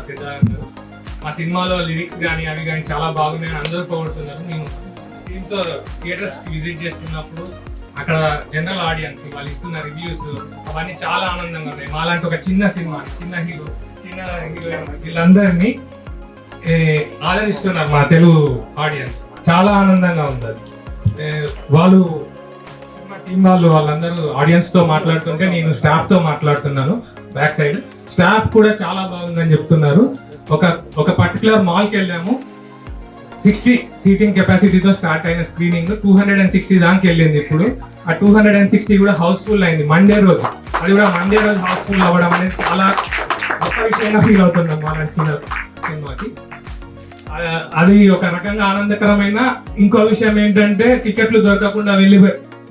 పెద్ద అందరూ. మా సినిమాలో లిరిక్స్ కానీ అవి కానీ చాలా బాగున్నాయని అందరూ పొగుడుతున్నారు. మేము టీమ్తో థియేటర్స్కి విజిట్ చేస్తున్నప్పుడు అక్కడ జనరల్ ఆడియన్స్ వాళ్ళు ఇస్తున్న రివ్యూస్ అవన్నీ చాలా ఆనందంగా ఉన్నాయి. మాలాంటి ఒక చిన్న సినిమా, చిన్న హీరోయిన్ వీళ్ళందరినీ ఆదరిస్తున్నారు మా తెలుగు ఆడియన్స్. చాలా ఆనందంగా ఉంది. వాళ్ళు టీం వాళ్ళందరూ ఆడియన్స్ తో మాట్లాడుతుంటే నేను స్టాఫ్ తో మాట్లాడుతున్నాను. బ్యాక్ సైడ్ స్టాఫ్ కూడా చాలా బాగుందని చెప్తున్నారు. ఒక పర్టికులర్ మాల్కి వెళ్ళాము. 60 సీటింగ్ కెపాసిటీతో స్టార్ట్ అయిన స్క్రీనింగ్ 260 దానికి వెళ్ళింది. ఇప్పుడు ఆ 260 కూడా హౌస్ఫుల్ అయింది మండే రోజు. అది కూడా మండే రోజు హౌస్ఫుల్ అవ్వడం అనేది చాలా గొప్ప విషయంగా ఫీల్ అవుతున్నాం మా నచ్చిన సినిమాకి. అది ఒక రకంగా ఆనందకరమైన. ఇంకో విషయం ఏంటంటే టికెట్లు దొరకకుండా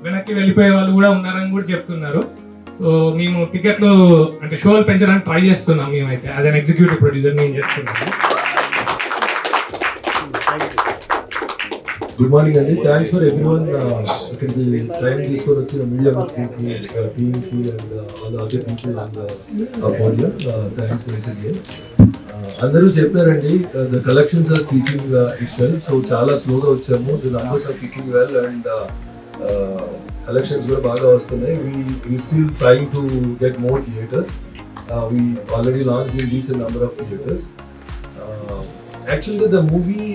వెనక్కి వెళ్ళిపోయే వాళ్ళు కూడా ఉన్నారని కూడా చెప్తున్నారు. సో మేము టికెట్లు అంటే షోలు పెంచడానికి ట్రై చేస్తున్నాం. మేమైతే యాజ్ అన్ ఎగ్జిక్యూటివ్ ప్రొడ్యూసర్ నేను చేస్తున్నాను. గుడ్ మార్నింగ్ అండి. థ్యాంక్స్ ఫర్ ఎవ్రీవన్ ఇక్కడికి టైం తీసుకొని వచ్చిన మీడియా టీమ్కి and all other people on the podium. Thanks once again. అందరూ చెప్పారండి the collections are speaking itself. So చాలా స్లోగా వచ్చాము. The numbers are kicking well and collections కూడా బాగా వస్తున్నాయి. we still trying to get more theaters. We already launched in decent number of theaters. Actually the movie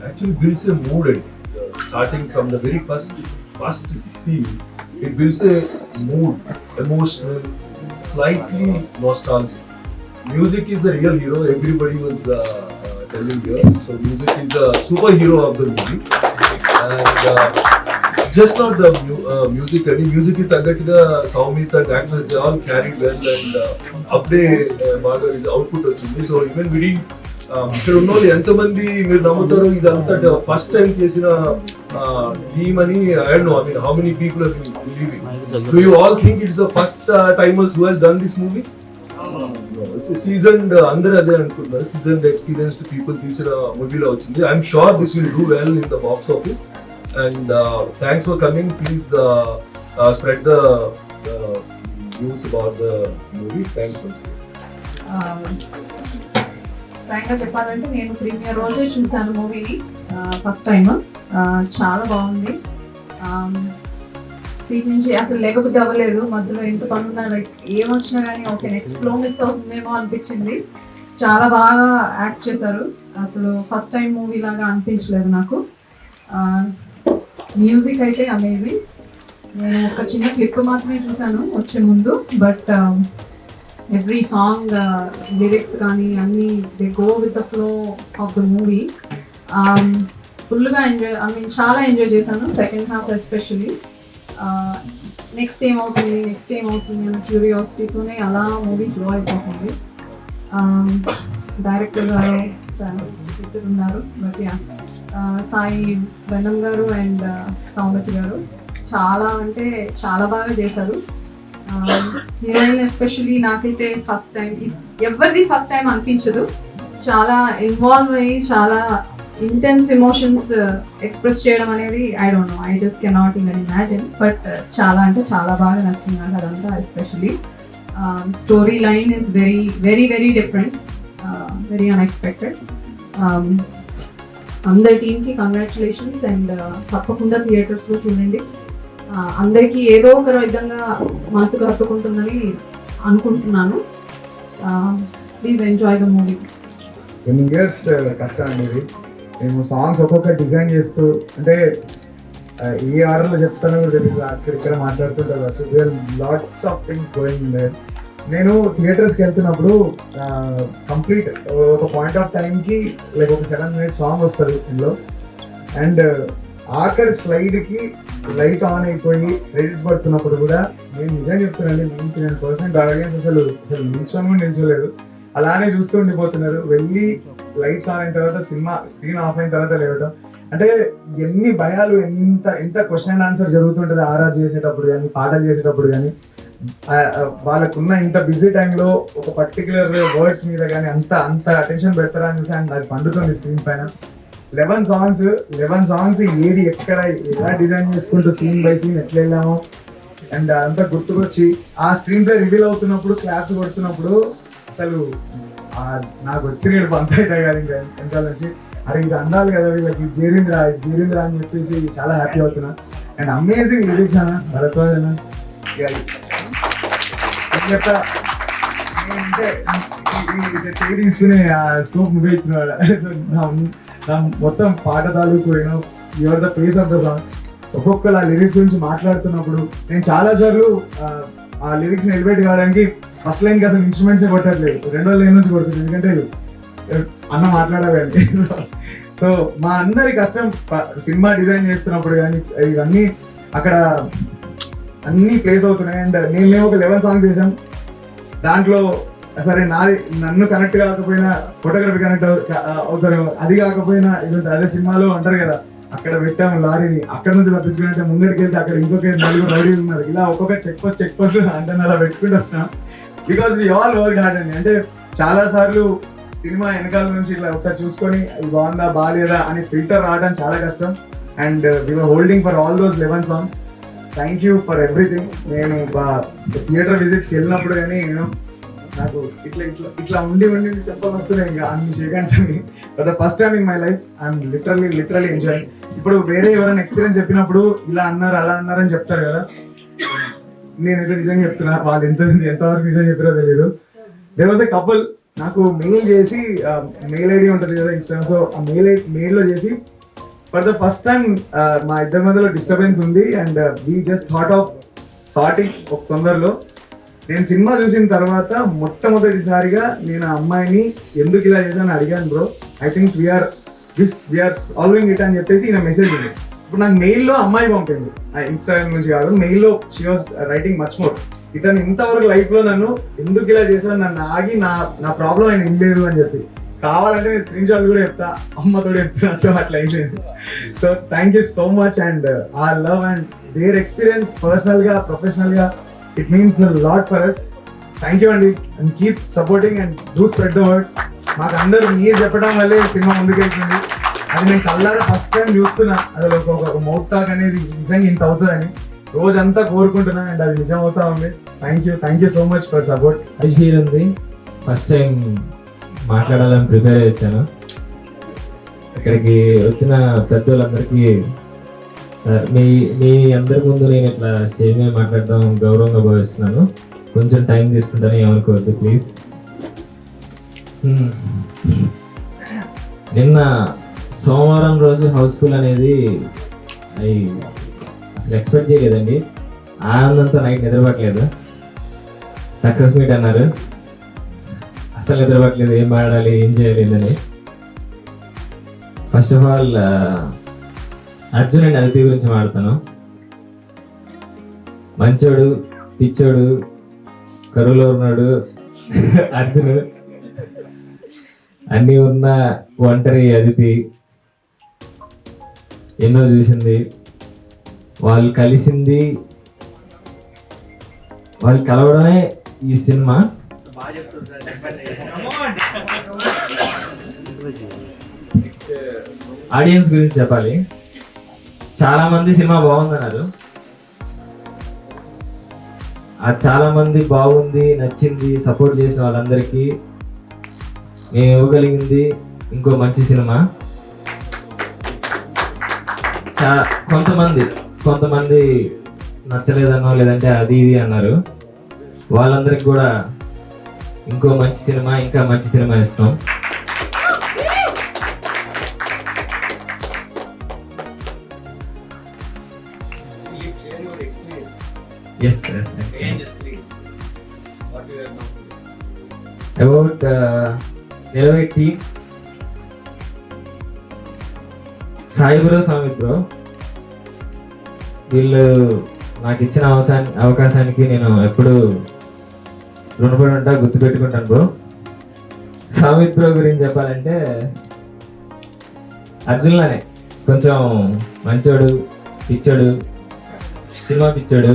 actually builds a mood starting from the very first scene. It builds a mood, emotional, slightly nostalgic. Music is the real hero. Everybody was telling here. So music is the superhero of the movie. And just not the music. I mean, music is తగ్గట్టుగా Soumith and actors they all carried well and అప్పుడే బాగా output వచ్చింది. So even విడి ఇక్కడ ఉన్న వాళ్ళు ఎంతమంది మీరు నమ్ముతారు ఇదంతా ఫస్ట్ టైం చేసిన టీమ్ అని? I don't know. I mean how many people are believing? Do you all think it's the first timers who has done this movie? Seasoned అందరూ అదే అనుకుంటున్నారు. సీజన్డ్ ఎక్స్పీరియన్స్డ్ పీపుల్ తీసిన మూవీలో వచ్చింది. I'm sure this will do well in the box office. And thanks for coming. Please spread the news about the movie. Thanks once again. ఫ్రాంక్గా చెప్పాలంటే నేను premier రోజే చూశాను మూవీని ఫస్ట్ టైం. చాలా బాగుంది. సీట్ నుంచి అసలు లేకపోతే అవ్వలేదు. మధ్యలో ఎంత పనున్నా లైక్ ఏమొచ్చినా కానీ ఓకే నెక్స్ట్ ఫ్లో మిస్ అవుతుందేమో అనిపించింది. చాలా బాగా యాక్ట్ చేశారు. అసలు ఫస్ట్ టైం మూవీ లాగా అనిపించలేదు నాకు. మ్యూజిక్ అయితే అమేజింగ్. నేను ఒక చిన్న క్లిప్ మాత్రమే చూశాను వచ్చే ముందు. బట్ ఎవ్రీ సాంగ్ లిరిక్స్ కానీ అన్నీ they go with the flow of the movie. ఫుల్గా ఎంజాయ్ చాలా ఎంజాయ్ చేశాను సెకండ్ హాఫ్ ఎస్పెషలీ. నెక్స్ట్ ఏమవుతుంది అన్న క్యూరియాసిటీతోనే అలా మూవీ ఫ్లో అయిపోతుంది. డైరెక్టర్ గారు ఇద్దరు ఉన్నారు. బట్ సాయి వెనం గారు అండ్ సౌమతి గారు చాలా అంటే చాలా బాగా చేశారు. హీరోయిన్ ఎస్పెషలీ నాకైతే ఫస్ట్ టైం, ఎవరిది ఫస్ట్ టైం అనిపించదు. చాలా ఇన్వాల్వ్ అయ్యి చాలా ఇంటెన్స్ ఎమోషన్స్ ఎక్స్ప్రెస్ చేయడం అనేది I don't know, I just cannot even imagine. But చాలా అంటే చాలా బాగా నచ్చింది నాకు అదంతా. Especially story line is very very very different, very unexpected. అందరి టీమ్కి కంగ్రాచులేషన్స్ అండ్ తప్పకుండా థియేటర్స్లో చూడండి. అందరికీ ఏదో ఒక విధంగా మనసుకు హత్తుకుంటుందని అనుకుంటున్నాను. Please enjoy the movie. కొన్ని ఇయర్స్ కష్టం అనేది మేము సాంగ్స్ ఒక్కొక్క డిజైన్ చేస్తూ, అంటే ఏ ఆర్డర్లో చెప్తానో కూడా తెలియదు, అక్కడిక్కడ మాట్లాడుతుంటారు. Lots of things going there. నేను థియేటర్స్కి వెళ్తున్నప్పుడు కంప్లీట్ ఒక పాయింట్ ఆఫ్ టైంకి లైక్ ఒక 7 minute సాంగ్ వస్తుంది ఇందులో. అండ్ ఆఖరి స్లైడ్కి లైట్ ఆన్ అయిపోయి క్రెడిట్స్ పడుతున్నప్పుడు కూడా నేను నిజంగా చెప్తున్నాను 99% ఆడియన్స్ అసలు నిల్చొని కూడా నిల్చోలేదు, అలానే చూస్తూ ఉండిపోతున్నారు. వెళ్ళి లైట్స్ ఆన్ అయిన తర్వాత సినిమా స్క్రీన్ ఆఫ్ అయిన తర్వాత లేవడం, అంటే ఎన్ని భయాలు, ఎంత క్వశ్చన్ అండ్ ఆన్సర్ జరుగుతుంటుంది ఆర్ఆర్ చేసేటప్పుడు కానీ పాటలు చేసేటప్పుడు కానీ. వాళ్ళకున్న ఇంత బిజీ టైంలో ఒక పర్టికులర్ వర్డ్స్ మీద కానీ అంత అటెన్షన్ పెడతారా అని చూసి అది పండుతుంది స్క్రీన్ పైన. 11 సాంగ్స్ ఏది ఎక్కడ ఎలా డిజైన్ చేసుకుంటూ సీన్ బై సీన్ ఎట్లా వెళ్ళామో అండ్ అంతా గుర్తుకొచ్చి ఆ స్క్రీన్ ప్లే రివీల్ అవుతున్నప్పుడు క్లాప్స్ కొడుతున్నప్పుడు అసలు నాకు వచ్చిన పంత అవుతాయి కదా ఇంకా వెనకాల నుంచి, అరే ఇది అందాలి కదా వీళ్ళకి, ఇది చేరిందిరా అని చెప్పేసి చాలా హ్యాపీ అవుతున్నా. అండ్ అమేజింగ్ లిరిక్స్ అన్న భరద్వాజ్ అన్న. చెప్తా అంటే చేయి తీసుకుని ఆ స్కోప్ నువ్వే ఇచ్చినవాడు. నా మొత్తం పాట తాలూకు your the face of the song. ఒక్కొక్కరు ఆ లిరిక్స్ గురించి మాట్లాడుతున్నప్పుడు నేను చాలా సార్లు ఆ లిరిక్స్ ఎలివేట్ కావడానికి ఫస్ట్ లైన్కి అసలు ఇన్స్ట్రుమెంట్సే కొట్టట్లేదు, రెండో లైన్ నుంచి కొడుతుంది, ఎందుకంటే అన్న మాట్లాడాలి. సో మా అందరి కష్టం సినిమా డిజైన్ చేస్తున్నప్పుడు కానీ ఇవన్నీ అక్కడ అన్నీ ప్లేస్ అవుతున్నాయి. అండ్ మేము ఒక 11 సాంగ్స్ చేసాం. దాంట్లో సరే నన్ను కనెక్ట్ కాకపోయినా ఫోటోగ్రఫీ కనెక్ట్ అవుతారు, అది కాకపోయినా ఇది అదే సినిమాలో అంటారు కదా, అక్కడ పెట్టాము లారీని, అక్కడ నుంచి తప్పించుకుంటే ముంగడికి వెళ్తే అక్కడ ఇంకొక 4 రౌడీలు ఉన్నారు, ఇలా ఒక్కొక్క చెక్ పోస్ట్ అంటే అలా పెట్టుకుంటూ వచ్చినాం. Because we all work hard అండి. అంటే చాలా సార్లు సినిమా వెనకాల నుంచి ఇట్లా ఒకసారి చూసుకొని ఇది బాగుందా బాగాలేదా అని ఫిల్టర్ రావడం చాలా కష్టం. And we're holding for all those 11 songs. Thank you for everything. నేను థియేటర్ విజిట్స్కి వెళ్ళినప్పుడు కానీ నాకు ఇట్లా ఇట్లా ఇట్లా ఉండి చెప్పాల్సి వస్తున్నాయి ఇంకా అన్ని సెకండ్స్ అని. For the first time in my life I'm literally enjoy. ఇప్పుడు వేరే ఎవరైనా ఎక్స్పీరియన్స్ చెప్పినప్పుడు ఇలా అన్నారు అలా అన్నారు అని చెప్తారు కదా, నేనైతే నిజంగా చెప్తున్నా, వాళ్ళు ఎంతవరకు నిజం చెప్పారో తెలియదు. దేర్ వాజ్ ఎ కపుల్ నాకు మెయిల్ చేసి, మెయిల్ ఐడి ఉంటుంది కదా ఇన్స్టాగ్రామ్, సో ఆ మెయిల్లో చేసి ఫర్ ద ఫస్ట్ టైం మా ఇద్దరి మధ్యలో డిస్టర్బెన్స్ ఉంది and we just thought of sorting ఒక తొందరలో. నేను సినిమా చూసిన తర్వాత మొట్టమొదటిసారిగా నేను ఆ అమ్మాయిని ఎందుకు ఇలా చేశాను అడిగాను. Bro I think we're solving it అని చెప్పేసి ఈయన మెసేజ్ ఉంది. ఇప్పుడు నాకు మెయిల్లో అమ్మాయి పంపింది, ఇన్స్టాగ్రామ్ నుంచి కాదు, మెయిల్లో she was writing much more. ఇతను ఇంతవరకు లైఫ్లో నన్ను ఎందుకు ఇలా చేశాను, నన్ను ఆగి నా ప్రాబ్లం ఆయన ఇవ్వలేదు అని చెప్పి, కావాలంటే నేను స్క్రీన్ షాట్ కూడా చెప్తా, అమ్మతో చెప్తున్నా. సో అట్లా అయిపోయింది. So thank you so much. And ఆ లవ్ అండ్ దేర్ ఎక్స్పీరియన్స్ పర్సనల్గా ప్రొఫెషనల్గా it means lot for us. Thank you అండి. And keep supporting and do spread the word. మాకు అందరూ మీరు చెప్పడం వల్లే సినిమా ముందుకెళ్తుంది. అది నేను కళ్ళారా ఫస్ట్ టైం చూస్తున్నా, అది ఒక మౌత్ టాక్ అనేది నిజంగా ఇంత అవుతుందని రోజంతా కోరుకుంటున్నా. అండ్ అది నిజం అవుతా ఉంది. Thank you so much for support. Abhishek ఉంది, ఫస్ట్ టైం మాట్లాడాలని ప్రిపేర్ అయ్యి వచ్చాను. ఇక్కడికి వచ్చిన పెద్దోళ్ళందరికీ సార్ మీ అందరి ముందు నేను ఇట్లా స్టేజ్ మీద మాట్లాడడం గౌరవంగా భావిస్తున్నాను. కొంచెం టైం తీసుకుంటాను, ఏమనుకోవద్దు ప్లీజ్. నిన్న సోమవారం రోజు హౌస్ఫుల్ అనేది అసలు ఎక్స్పెక్ట్ చేయలేదండి. ఆనందంతో నైట్ నిద్రపట్టలేదు. సక్సెస్ మీట్ అన్నారు, అసలు నిద్రపట్టలేదు, ఏం మాట్లాడాలి ఏం చేయలేదని. First of all Arjun and Aditi గురించి మాట్లాడతాను. మంచోడు, పిచ్చోడు, కరువులో ఉన్నాడు అర్జున్, అన్నీ ఉన్న ఒంటరి అదితి, ఎన్నో చూసింది, వాళ్ళు కలిసింది, వాళ్ళు కలవడమే ఈ సినిమా. ఆడియన్స్ గురించి చెప్పాలి. చాలా మంది సినిమా బాగుందన్నారు. చాలా మంది బాగుంది, నచ్చింది, సపోర్ట్ చేసిన వాళ్ళందరికీ మేము ఇవ్వగలిగింది ఇంకో మంచి సినిమా. కొంతమంది నచ్చలేదనో లేదంటే అది ఇది అన్నారు. వాళ్ళందరికి కూడా ఇంకో మంచి సినిమా, ఇంకా మంచి సినిమా ఇస్తాం. అబౌట్ నిలబెట్టి సాయి బ్రో, సామిత్ బ్రో, వీళ్ళు నాకు ఇచ్చిన అవకాశానికి నేను ఎప్పుడు రుణపడి ఉంటా, గుర్తుపెట్టుకుంటాను బ్రో. సామిత్ బ్రో గురించి చెప్పాలంటే అర్జున్లానే కొంచెం మంచోడు, పిచ్చోడు, సినిమా పిచ్చోడు.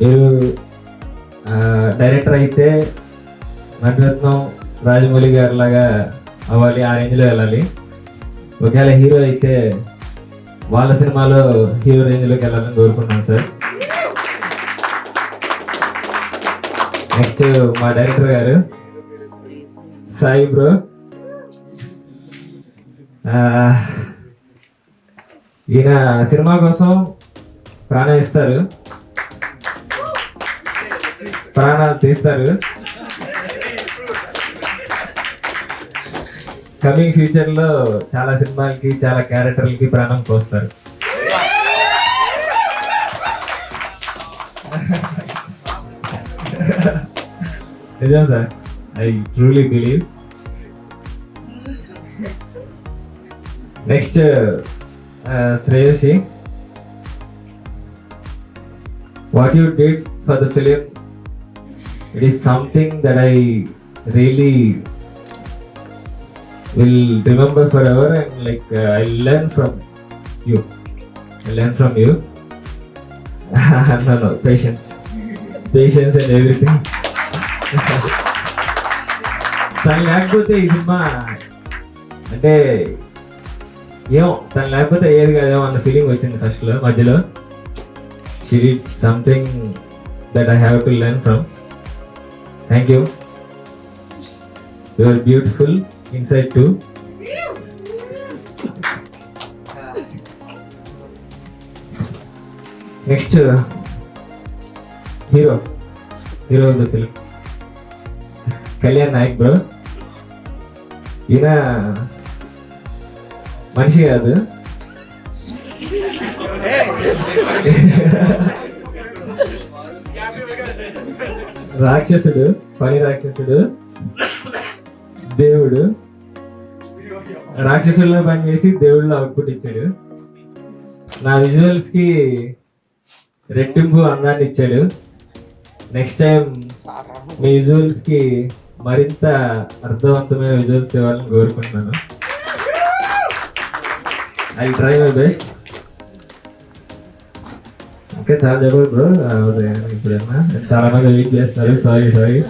మీరు డైరెక్టర్ అయితే నటరత్నం రాజమౌళి గారి లాగా అవ్వాలి, ఆ రేంజ్లో వెళ్ళాలి. ఒకవేళ హీరో అయితే వాళ్ళ సినిమాలో హీరో రేంజ్లోకి వెళ్ళాలని కోరుకుంటున్నాను సార్. నెక్స్ట్ మా డైరెక్టర్ గారు సాయి బ్రో. ఈయన సినిమా కోసం ప్రాణం ఇస్తారు, ప్రాణాలు తీస్తారు. కమింగ్ ఫ్యూచర్ లో చాలా సినిమాలకి చాలా క్యారెక్టర్లకి ప్రాణం పోస్తారు. నిజం sir, I truly believe. Next Shreyasi, what you did for the film, it is something that I really will remember forever, and like I learn from you. No, patience and everything. తను లేకపోతే ఈ సినిమా అంటే ఏమో, తను లేకపోతే అయ్యేది కాదేమో అన్న ఫీలింగ్ వచ్చింది ఫస్ట్లో, మధ్యలో. She did something that I have to learn from. Thank you. You are beautiful inside too. Next hero of the film, Kalyan Naik bro. ఈయన మనిషి కాదు, రాక్షసుడు, పని రాక్షసుడు, దేవుడు. రాక్షసుల్లో పనిచేసి దేవుళ్ళలో అవుట్పుట్ ఇచ్చాడు. నా విజువల్స్ కి రెట్టింపు అందాన్ని ఇచ్చాడు. నెక్స్ట్ టైం మీ విజువల్స్ కి మరింత అర్థవంతమైన విజువల్స్ ఇవ్వాలని కోరుకుంటున్నాను. I try my best. ఇంకా చాలా చెప్పారు బ్రో, ఇప్పుడైనా చాలా మంది వెయిట్ చేస్తున్నారు. సారీ.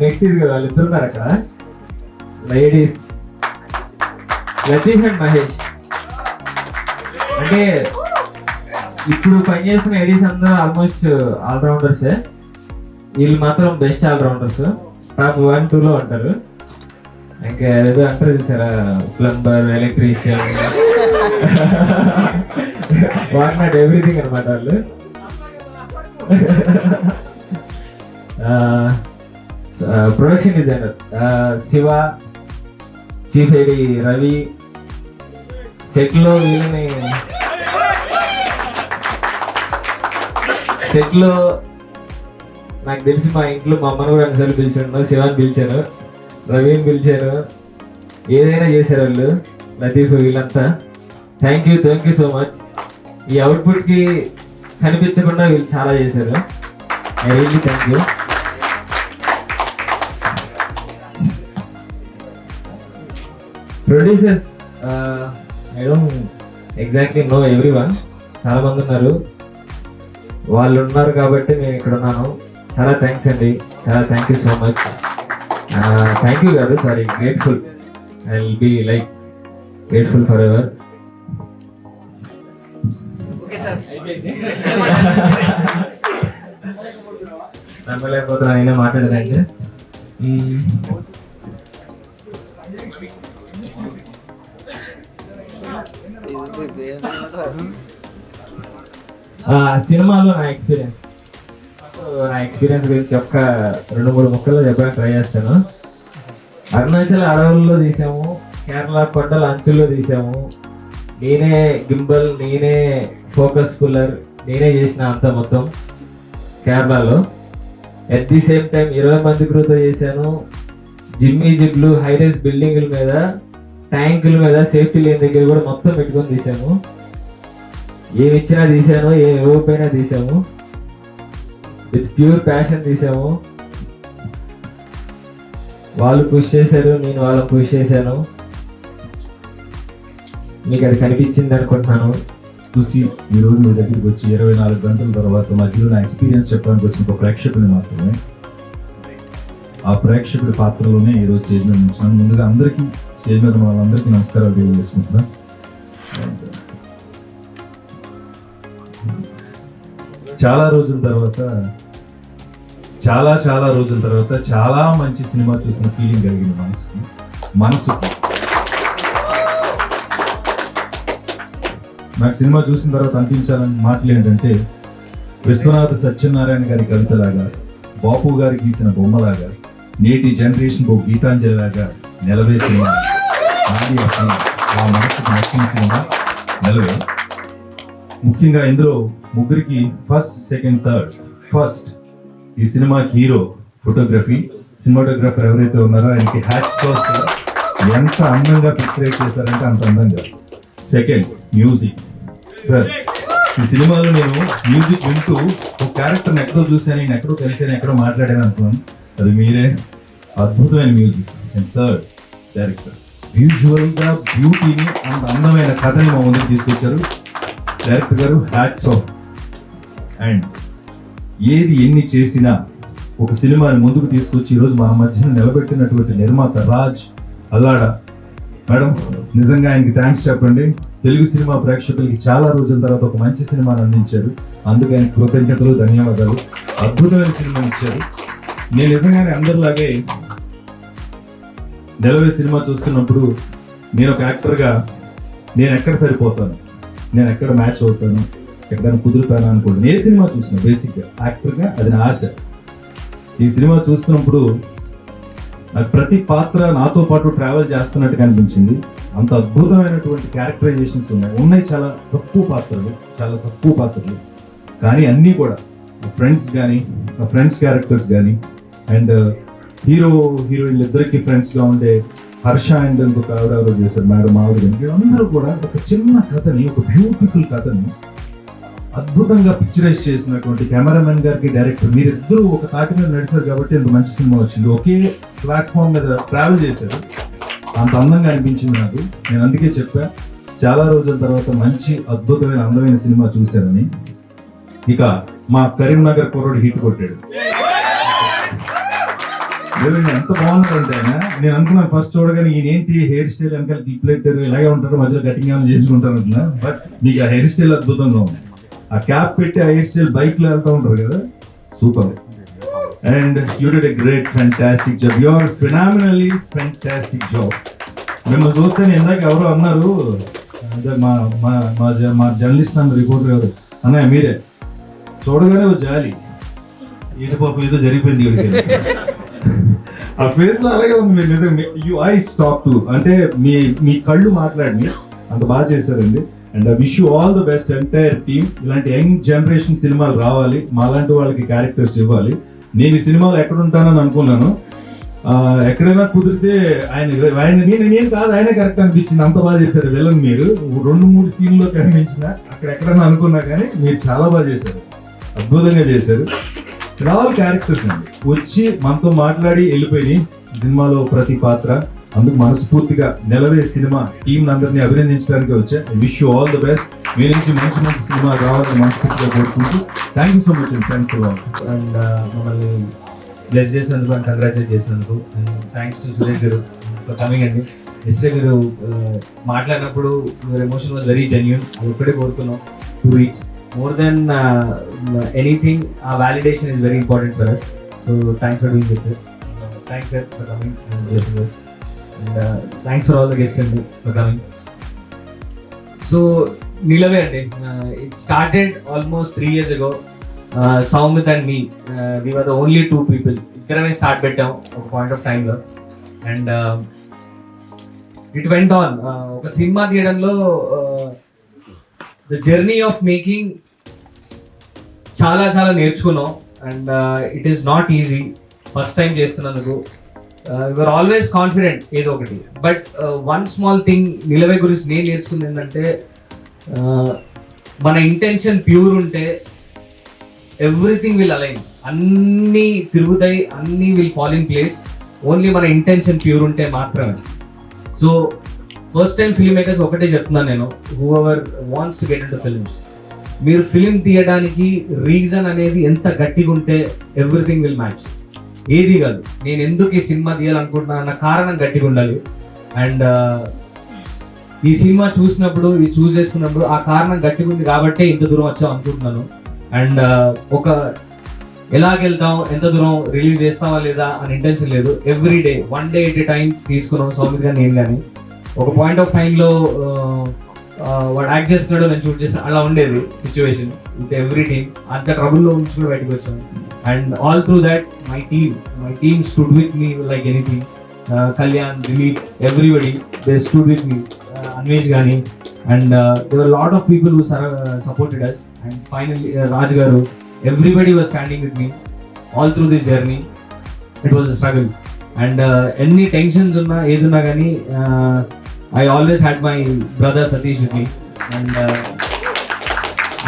నెక్స్ట్ ఇది వాళ్ళిద్దరు ఉన్నారు అక్కడ, లేడీస్ లతీఫ్ అండ్ మహేష్. అంటే ఇప్పుడు పనిచేసిన లేడీస్ అందరూ ఆల్మోస్ట్ ఆల్రౌండర్సే, వీళ్ళు మాత్రం బెస్ట్ ఆల్రౌండర్స్. టాప్ 1, 2లో ఉంటారు. ఇంకా ఏదో అంటారు చూసారా, plumber, electrician, what not everything అనమాట వాళ్ళు. Production designer Shiva, chief AD Ravi. సెట్లో నాకు తెలిసి మా ఇంట్లో మా అమ్మని కూడా అన్నిసార్లు పిలిచాను, శివాని పిలిచాను, రవిని పిలిచాను. ఏదైనా చేశారు వాళ్ళు, లతీఫ్, వీళ్ళంతా. Thank you so much. ఈ అవుట్పుట్కి కనిపించకుండా వీళ్ళు చాలా చేశారు. I really thank you. Producers, I don't exactly know everyone. చాలా మంది ఉన్నారు, వాళ్ళు ఉన్నారు కాబట్టి నేను ఇక్కడ ఉన్నాను. చాలా థ్యాంక్స్ అండి, చాలా thank you so much. Thank you కాదు, sorry, grateful. I will be like grateful forever. నమ్మలేకపోతున్నా నేనే మాట్లాడదంటే. సినిమాలో నా ఎక్స్పీరియన్స్ గురించి ఒక్క 2-3 ముక్కల్లో చెప్పడానికి ట్రై చేస్తాను. అరుణాచల్ అడవుల్లో తీసాము, కేరళ కొండల అంచుల్లో తీసాము. నేనే గింబల్, నేనే ఫోకస్ పుల్లర్, నేనే చేసిన అంతా మొత్తం కేరళలో. ఎట్ ది సేమ్ టైం 20 మంది క్రూతో చేశాను. జిమ్మి జిబ్లు, హైరైజ్ బిల్డింగుల మీద, ట్యాంకుల మీద, సేఫ్టీ లేని దగ్గర కూడా మొత్తం పెట్టుకొని తీసాము. ఏమి ఇచ్చినా తీసాను, ఏమి ఇవ్వకపోయినా తీసాము. విత్ ప్యూర్ ప్యాషన్ తీసాము. వాళ్ళు పుష్ చేశారు, నేను వాళ్ళని పుష్ చేశాను. మీకు అది కనిపించింది అనుకుంటున్నాను. చూసి ఈరోజు మీ దగ్గరికి వచ్చి 24 గంటల తర్వాత మధ్యలో నా ఎక్స్పీరియన్స్ చెప్పడానికి వచ్చిన ఒక ప్రేక్షకుని మాత్రమే. ఆ ప్రేక్షకుడి పాత్రలోనే ఈరోజు స్టేజ్ మీద ఉంచాను. ముందుగా అందరికీ, స్టేజ్ మీద వాళ్ళందరికీ నమస్కారాలు తెలియజేసుకుంటున్నాను. చాలా రోజుల తర్వాత చాలా మంచి సినిమా చూసిన ఫీలింగ్ కలిగింది మనసుకి. నాకు సినిమా చూసిన తర్వాత అనిపించాలని మాటలు ఏంటంటే, విశ్వనాథ సత్యనారాయణ గారి కవితలాగా, బాపు గారు గీసిన బొమ్మలాగా, నేటి జనరేషన్ ఓ గీతాంజలిలాగా నిలవే సినిమా. ఆ మనసుకు నచ్చిన సినిమా నిలవే. ముఖ్యంగా ఇందులో ముగ్గురికి ఫస్ట్, సెకండ్, థర్డ్. ఫస్ట్ ఈ సినిమాకి హీరో ఫోటోగ్రఫీ, సినిమాటోగ్రాఫర్ ఎవరైతే ఉన్నారో ఆయనకి హ్యాట్స్ ఆఫ్. ఎంత అందంగా పిక్చరైజ్ చేశారంటే అంత అందంగా. Second music. సార్, ఈ సినిమాలో నేను మ్యూజిక్ వింటూ ఒక క్యారెక్టర్ని ఎక్కడో చూశాను, నేను ఎక్కడో కలిసాను, ఎక్కడో మాట్లాడాను అనుకున్నాను. అది మీరే. అద్భుతమైన మ్యూజిక్. And third director. విజువల్గా బ్యూటీని, అంత అందమైన కథని మా ముందుకు తీసుకొచ్చారు డైరెక్టర్ గారు. Hats off. అండ్ ఏది ఎన్ని చేసినా ఒక సినిమాని ముందుకు తీసుకొచ్చి ఈరోజు మన మధ్యన నిలబెట్టినటువంటి నిర్మాత రాజ్ అల్లాడ మేడం, నిజంగా ఆయనకి థ్యాంక్స్ చెప్పండి. తెలుగు సినిమా ప్రేక్షకులకి చాలా రోజుల తర్వాత ఒక మంచి సినిమాని అందించారు. అందుకు ఆయనకి కృతజ్ఞతలు, ధన్యవాదాలు. అద్భుతమైన సినిమాని ఇచ్చారు. నేను నిజంగానే అందరిలాగే నిలవే సినిమా చూస్తున్నప్పుడు నేను ఒక యాక్టర్గా నేను ఎక్కడ సరిపోతాను, నేను ఎక్కడ మ్యాచ్ అవుతాను, ఎక్కడైనా కుదురుతాను అనుకోండి. ఏ సినిమా చూసినా బేసిక్గా యాక్టర్గా అది నా ఆశ. ఈ సినిమా చూస్తున్నప్పుడు నాకు ప్రతి పాత్ర నాతో పాటు ట్రావెల్ చేస్తున్నట్టుగా అనిపించింది. అంత అద్భుతమైనటువంటి క్యారెక్టరైజేషన్స్ ఉన్నాయి. చాలా తక్కువ పాత్రలు కానీ అన్నీ కూడా ఫ్రెండ్స్ కానీ, ఫ్రెండ్స్ క్యారెక్టర్స్ కానీ, అండ్ హీరోయిన్లు ఇద్దరికి ఫ్రెండ్స్గా ఉండే హర్ష అండ్ ఇంకొక ఎవరెవరో చేశారు మేడం, ఆవిడ, అందరూ కూడా ఒక చిన్న కథని, ఒక బ్యూటిఫుల్ కథని అద్భుతంగా పిక్చరైజ్ చేసినటువంటి కెమెరామెన్ గారికి, డైరెక్టర్, మీరిద్దరూ ఒక తాటి మీద నడిచారు కాబట్టి ఇంత మంచి సినిమా వచ్చింది. ఒకే ప్లాట్ఫామ్ మీద ట్రావెల్ చేశారు. అంత అందంగా అనిపించింది నాకు. నేను అందుకే చెప్పా, చాలా రోజుల తర్వాత మంచి అద్భుతమైన అందమైన సినిమా చూశానని. ఇక మా కరీంనగర్ కుర్రోడు హిట్ కొట్టాడు. ఎంత బాగున్నారంటే ఆయన, నేను అనుకున్నాను ఫస్ట్ చూడగానే ఈయనేంటి హెయిర్ స్టైల్ వెనకాల క్లిప్లెట్టర్ ఇలాగే ఉంటారు, మధ్యలో కటింగ్ ఏమైనా చేసుకుంటారు అంటున్నా. బట్ మీకు ఆ హెయిర్ స్టైల్ అద్భుతంగా ఉంది. ఆ క్యాప్ పెట్టి ఆ హెయిర్ స్టైల్ బైక్ లో వెళ్తూ ఉంటారు కదా, super. And you did a great fantastic job. You are phenomenally fantastic job. మిమ్మల్ని చూస్తే ఇందాక ఎవరో అన్నారు, అదే మా జర్నలిస్ట్ అన్న రిపోర్టర్ ఎవరు అన్నయ్య మీరే, చూడగానే ఓ జాలి, ఏదో పాపం ఏదో జరిగిపోయింది వీడికి. ఆ ఫేస్ లో అలాగే ఉంది. మీరు యూ ఐస్ టాక్ టు అంటే మీ కళ్ళు మాట్లాడి అంత బాగా చేశారండి. And I wish you all the best entire team. ఇలాంటి యంగ్ జనరేషన్ సినిమాలు రావాలి, మాలాంటి వాళ్ళకి క్యారెక్టర్స్ ఇవ్వాలి. నేను ఈ సినిమాలో ఎక్కడ ఉంటానని అనుకున్నాను. ఎక్కడైనా కుదిరితే నేను కాదు, ఆయనే కరెక్ట్ అనిపించింది. అంత బాగా చేశారు విలన్. మీరు 2-3 సీన్లో కనిపించిన అక్కడ ఎక్కడైనా అనుకున్నా కానీ మీరు చాలా బాగా చేశారు, అద్భుతంగా చేశారు. ఆల్ క్యారెక్టర్స్ అండి వచ్చి మనతో మాట్లాడి వెళ్ళిపోయి సినిమాలో ప్రతి పాత్ర. అందుకు మనస్ఫూర్తిగా నిలవే సినిమా టీం అందరినీ అభినందించడానికి వచ్చా. Wish you all the best. మీ నుంచి మంచి మంచి సినిమా కావాలని మనస్ఫూర్తిగా కోరుకుంటూ thank you so much and thanks and మమ్మల్ని బ్లెస్ చేసినందుకు అండ్ కంగ్రాచులేట్ చేసినందుకు and thanks to Suresh garu for coming అండి. ఎస్టే మీరు మాట్లాడినప్పుడు your emotion was very genuine. అది ఒక్కడే కోరుకున్నాం. 2 weeks more than anything, our validation is very important for us. So thanks for doing this, sir. Thanks, sir, for coming and blessing us. And thanks for all the guests for coming. So Nilave ante, it started almost 3 years ago. Soumit and me, we were the only 2 people. Ikkarame start pettam oka point of time lo, and it went on. Oka cinema theaterlo the journey of making చాలా నేర్చుకున్నాం. And it is not easy first time చేస్తున్నందుకు. You're always confident ఏదో ఒకటి. But one small thing నిలవే గురించి నేను నేర్చుకుంది ఏంటంటే, మన ఇంటెన్షన్ ప్యూర్ ఉంటే ఎవ్రీథింగ్ విల్ అలైన్. అన్నీ తిరుగుతాయి, అన్నీ will fall in place. Only మన ఇంటెన్షన్ ప్యూర్ ఉంటే మాత్రమే. So first time film makers ఒకటే చెప్తున్నాను నేను, who ever wants to get into films, మీరు ఫిల్మ్ తీయడానికి రీజన్ అనేది ఎంత గట్టిగా ఉంటే ఎవ్రీథింగ్ విల్ మ్యాచ్. ఏది కాదు, నేను ఎందుకు ఈ సినిమా తీయాలనుకుంటున్నా అన్న కారణం గట్టిగా ఉండాలి. అండ్ ఈ సినిమా చూసినప్పుడు, ఇది చూస్ చేసుకున్నప్పుడు ఆ కారణం గట్టిగా ఉంది కాబట్టే ఇంత దూరం వచ్చాం అనుకుంటున్నాను. అండ్ ఒక ఎలాగెళ్తాం, ఎంత దూరం రిలీజ్ చేస్తావా లేదా అని ఇంటెన్షన్ లేదు. Every day 1 day at a time తీసుకున్నాం సౌమిత్ గారు నేను కానీ. ఒక పాయింట్ ఆఫ్ టైంలో వాడు యాక్ట్ చేస్తున్నాడు, నేను షూట్ చేస్తాను, అలా ఉండేది సిచ్యువేషన్ విత్ ఎవ్రీ టీమ్. అంత ట్రబుల్లో ఉంచి కూడా బయటకు వచ్చాను. And all through that my team stood with me like anything. Kalyan, Dilip, everybody they stood with me. Anvesh కానీ, and there are lot of people who supported us. And finally Raj గారు, everybody was standing with me all through this journey. It was a struggle, and any tensions unna eduna gani I always had my brother Satish with me,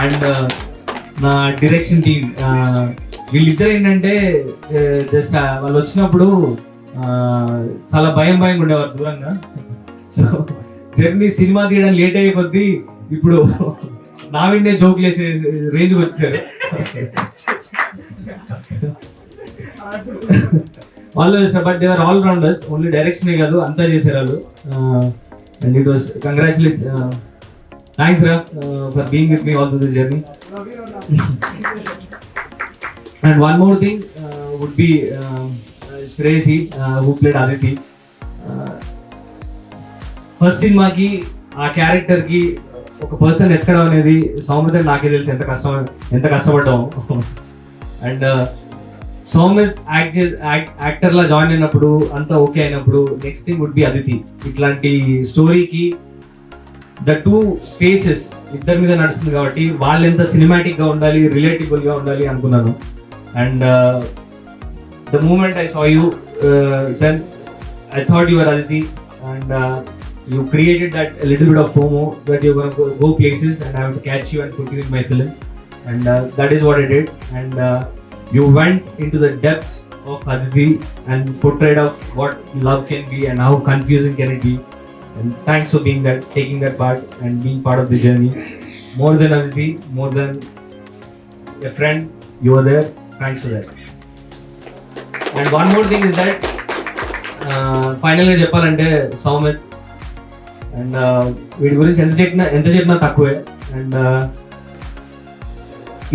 and na direction team వీళ్ళిద్దరు ఏంటంటే just వాళ్ళు వచ్చినప్పుడు చాలా భయంగా ఉండేవారు దూరంగా. So journey cinema తీయడం late అయ్యే కొద్దీ ఇప్పుడు నా విన్నే జోక్లు వేసే రేంజ్కి వచ్చేసారు వాళ్ళు. But they are all rounders, only డైరెక్షనే కాదు అంతా చేశారు వాళ్ళు. And it was congratulate, thanks రా for being with me all through this journey. And one more thing would be Shreyasi who played Aditi. First సినిమాకి ఆ క్యారెక్టర్కి ఒక పర్సన్ ఎత్తడం అనేది సౌమిత్ నాకే తెలుసు ఎంత కష్టపడ్డాము. అండ్ సౌమిత్ యాక్టర్లా జాయిన్ అయినప్పుడు అంతా ఓకే అయినప్పుడు next thing would be Aditi. ఇట్లాంటి స్టోరీకి ద 2 ఫేసెస్ ఇద్దరి మీద నడుస్తుంది కాబట్టి వాళ్ళు ఎంత సినిమాటిక్గా ఉండాలి, రిలేటబుల్గా ఉండాలి అనుకున్నాను. And the moment I saw you then I thought you are Aditi, and you created that a little bit of FOMO that you're going to go places and I have to catch you and put you in my film, and that is what I did. And you went into the depths of Aditi and portrayed of what love can be and how confusing can it be. And thanks for being that, taking that part and being part of the journey. More than Aditi, more than a friend, you were there. Thanks for that. And one more thing is that finally చెప్పాలంటే Soumith and వీడి గురించి ఎంత చెప్పినా తక్కువే. And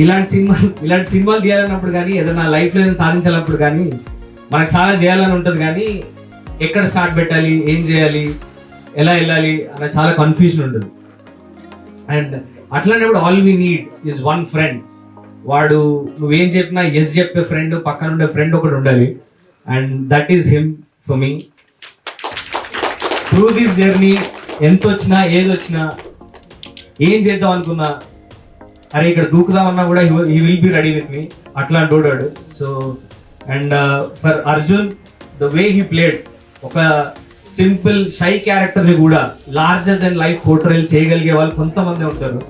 ఇలాంటి సినిమాలు తీయాలన్నప్పుడు కానీ ఏదైనా లైఫ్లో ఏదైనా సాధించాలన్నప్పుడు కానీ మనకు చాలా చేయాలని ఉంటుంది, కానీ ఎక్కడ స్టార్ట్ పెట్టాలి, ఏం చేయాలి, ఎలా వెళ్ళాలి అన్న చాలా కన్ఫ్యూజన్ ఉంటుంది. అండ్ అట్లాంటప్పుడు all we need is one friend. వాడు నువ్వేం చెప్పినా ఎస్ చెప్పే ఫ్రెండ్, పక్కన ఉండే ఫ్రెండ్ ఒకటి ఉండాలి. And that is him for me. Through this journey ఎంత వచ్చినా ఏది వచ్చినా ఏం చేద్దాం అనుకున్నా, అరే ఇక్కడ దూకుదామన్నా కూడా he will be ready with me, అట్లాంటి ఓడాడు. So and for Arjun the way he played, ఒక సింపుల్ షై క్యారెక్టర్ని కూడా లార్జర్ దెన్ లైఫ్ పోర్ట్రేల్ చేయగలిగే వాళ్ళు కొంతమంది ఉంటారు.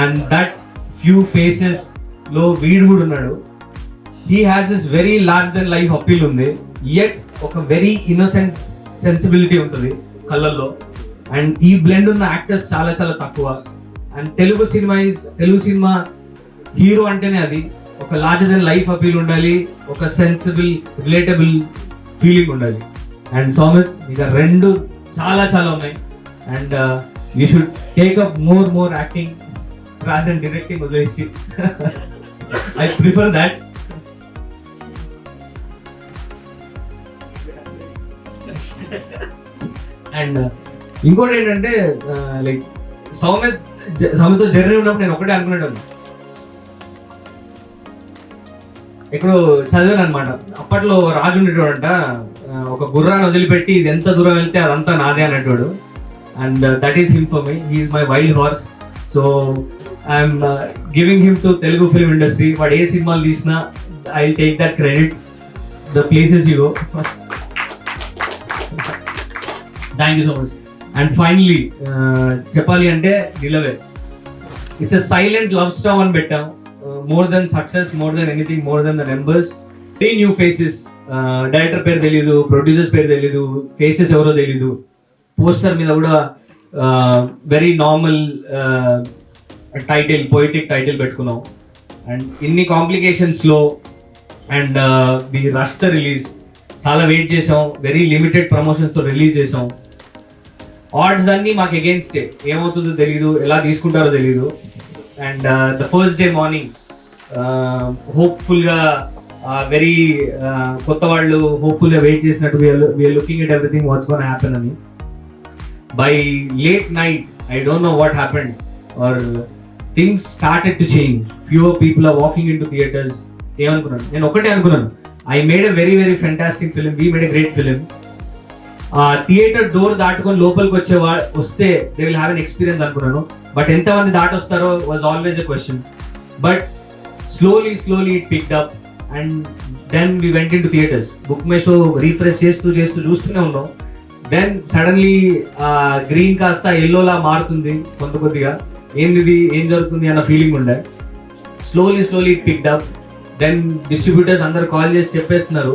అండ్ దట్ ఫ్యూ ఫేసెస్లో వీడు కూడా ఉన్నాడు. He has this very large than life appeal ఉంది, యట్ ఒక వెరీ ఇన్నోసెంట్ సెన్సిబిలిటీ ఉంటుంది కళ్ళల్లో. అండ్ ఈ బ్లెండ్ ఉన్న యాక్టర్స్ చాలా చాలా తక్కువ. అండ్ తెలుగు సినిమా హీరో అంటేనే అది ఒక లార్జర్ దెన్ లైఫ్ అపీల్ ఉండాలి, ఒక సెన్సిబుల్ రిలేటబుల్ ఫీలింగ్ ఉండాలి. అండ్ సౌమిత్ ఇక రెండు చాలా చాలా ఉన్నాయి. And you should take up more acting rather than directing వదిలేసి. I prefer that. అండ్ ఇంకోటి ఏంటంటే లైక్ సౌమిత్తో జర్నీ ఉన్నప్పుడు నేను ఒకటే అనుకునేటాను, ఎక్కడో చదివాను అనమాట. అప్పట్లో రాజు ఉండేటోడంట, ఒక గుర్రాన్ని వదిలిపెట్టి ఇది ఎంత దూరం వెళ్తే అదంతా నాదే అనేటోడు. And that is him for me. He is my wild horse. So I'm giving him to Telugu film industry. వాడు ఏ సినిమాలు తీసినా I will take that credit, the places you go. Thank you so much. And finally చెప్పాలి అంటే Nilave, it's a silent love star అని పెట్టాం. More than success, more than anything, more than the numbers. 3 new faces. Director పేరు తెలీదు, producers పేరు తెలీదు, faces ఎవరో తెలీదు. పోస్టర్ మీద కూడా very normal title, poetic title పెట్టుకున్నాం. అండ్ ఇన్ని కాంప్లికేషన్స్లో and we rush the release. చాలా వెయిట్ చేసాం, వెరీ లిమిటెడ్ ప్రమోషన్స్తో రిలీజ్ చేసాం. ఆర్డ్స్ అన్నీ మాకు అగేన్స్టే, ఏమవుతుందో తెలీదు, ఎలా తీసుకుంటారో తెలీదు. And the first day morning హోప్ఫుల్గా వెరీ కొత్త వాళ్ళు హోప్ఫుల్గా వెయిట్ చేసినట్టు we're looking at everything what's gonna happen అని. By late night I don't know what happened or things started to change. Fewer people are walking in to theatres. ఏమనుకున్నాను నేను, ఒకటే అనుకున్నాను, I made a very very fantastic film, we made a great film. Theatre door దాటుకొని లోపలికి వస్తే they will have an experience అనుకున్నాను. But ఎంతమంది దాటొస్తారో was always a question. But slowly it picked up and then we went in to theatres. Book my show refresh చేస్తూ చూస్తూనే ఉన్నాం. Then suddenly green కాస్త ఎల్లోలా మారుతుంది కొద్దిగా. ఏంది ఏం జరుగుతుంది అన్న ఫీలింగ్ ఉండే. Slowly it picked up. Then distributors అందరు కాల్ చేసి చెప్పేస్తున్నారు,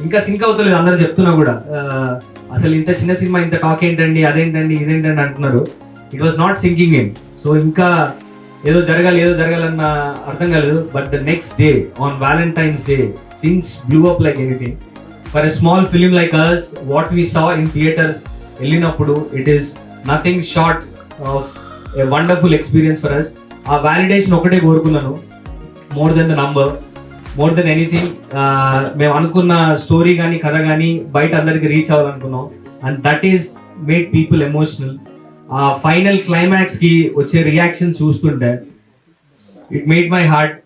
ఇంకా సింక్ అవుతలేదు అందరు చెప్తున్నా కూడా, అసలు ఇంత చిన్న సినిమా ఇంత టాక్ ఏంటండి, అదేంటండి ఇదేంటండి అంటున్నారు. It was not sinking in. So ఇంకా ఏదో జరగాలన్న అర్థం కాలేదు. But the next day on Valentine's day things blew up like anything. For a small film like us, what we saw in theatres వెళ్ళినప్పుడు it is nothing short of a wonderful experience for us. ఆ validation ఒకటే కోరుకున్నాను, more than the number, more than anything. మేము అనుకున్న story కానీ కథ కానీ బయట అందరికి reach అవ్వాలనుకున్నాం. And that is made people emotional. ఆ ఫైనల్ క్లైమాక్స్కి వచ్చే రియాక్షన్ చూస్తుంటే it made my heart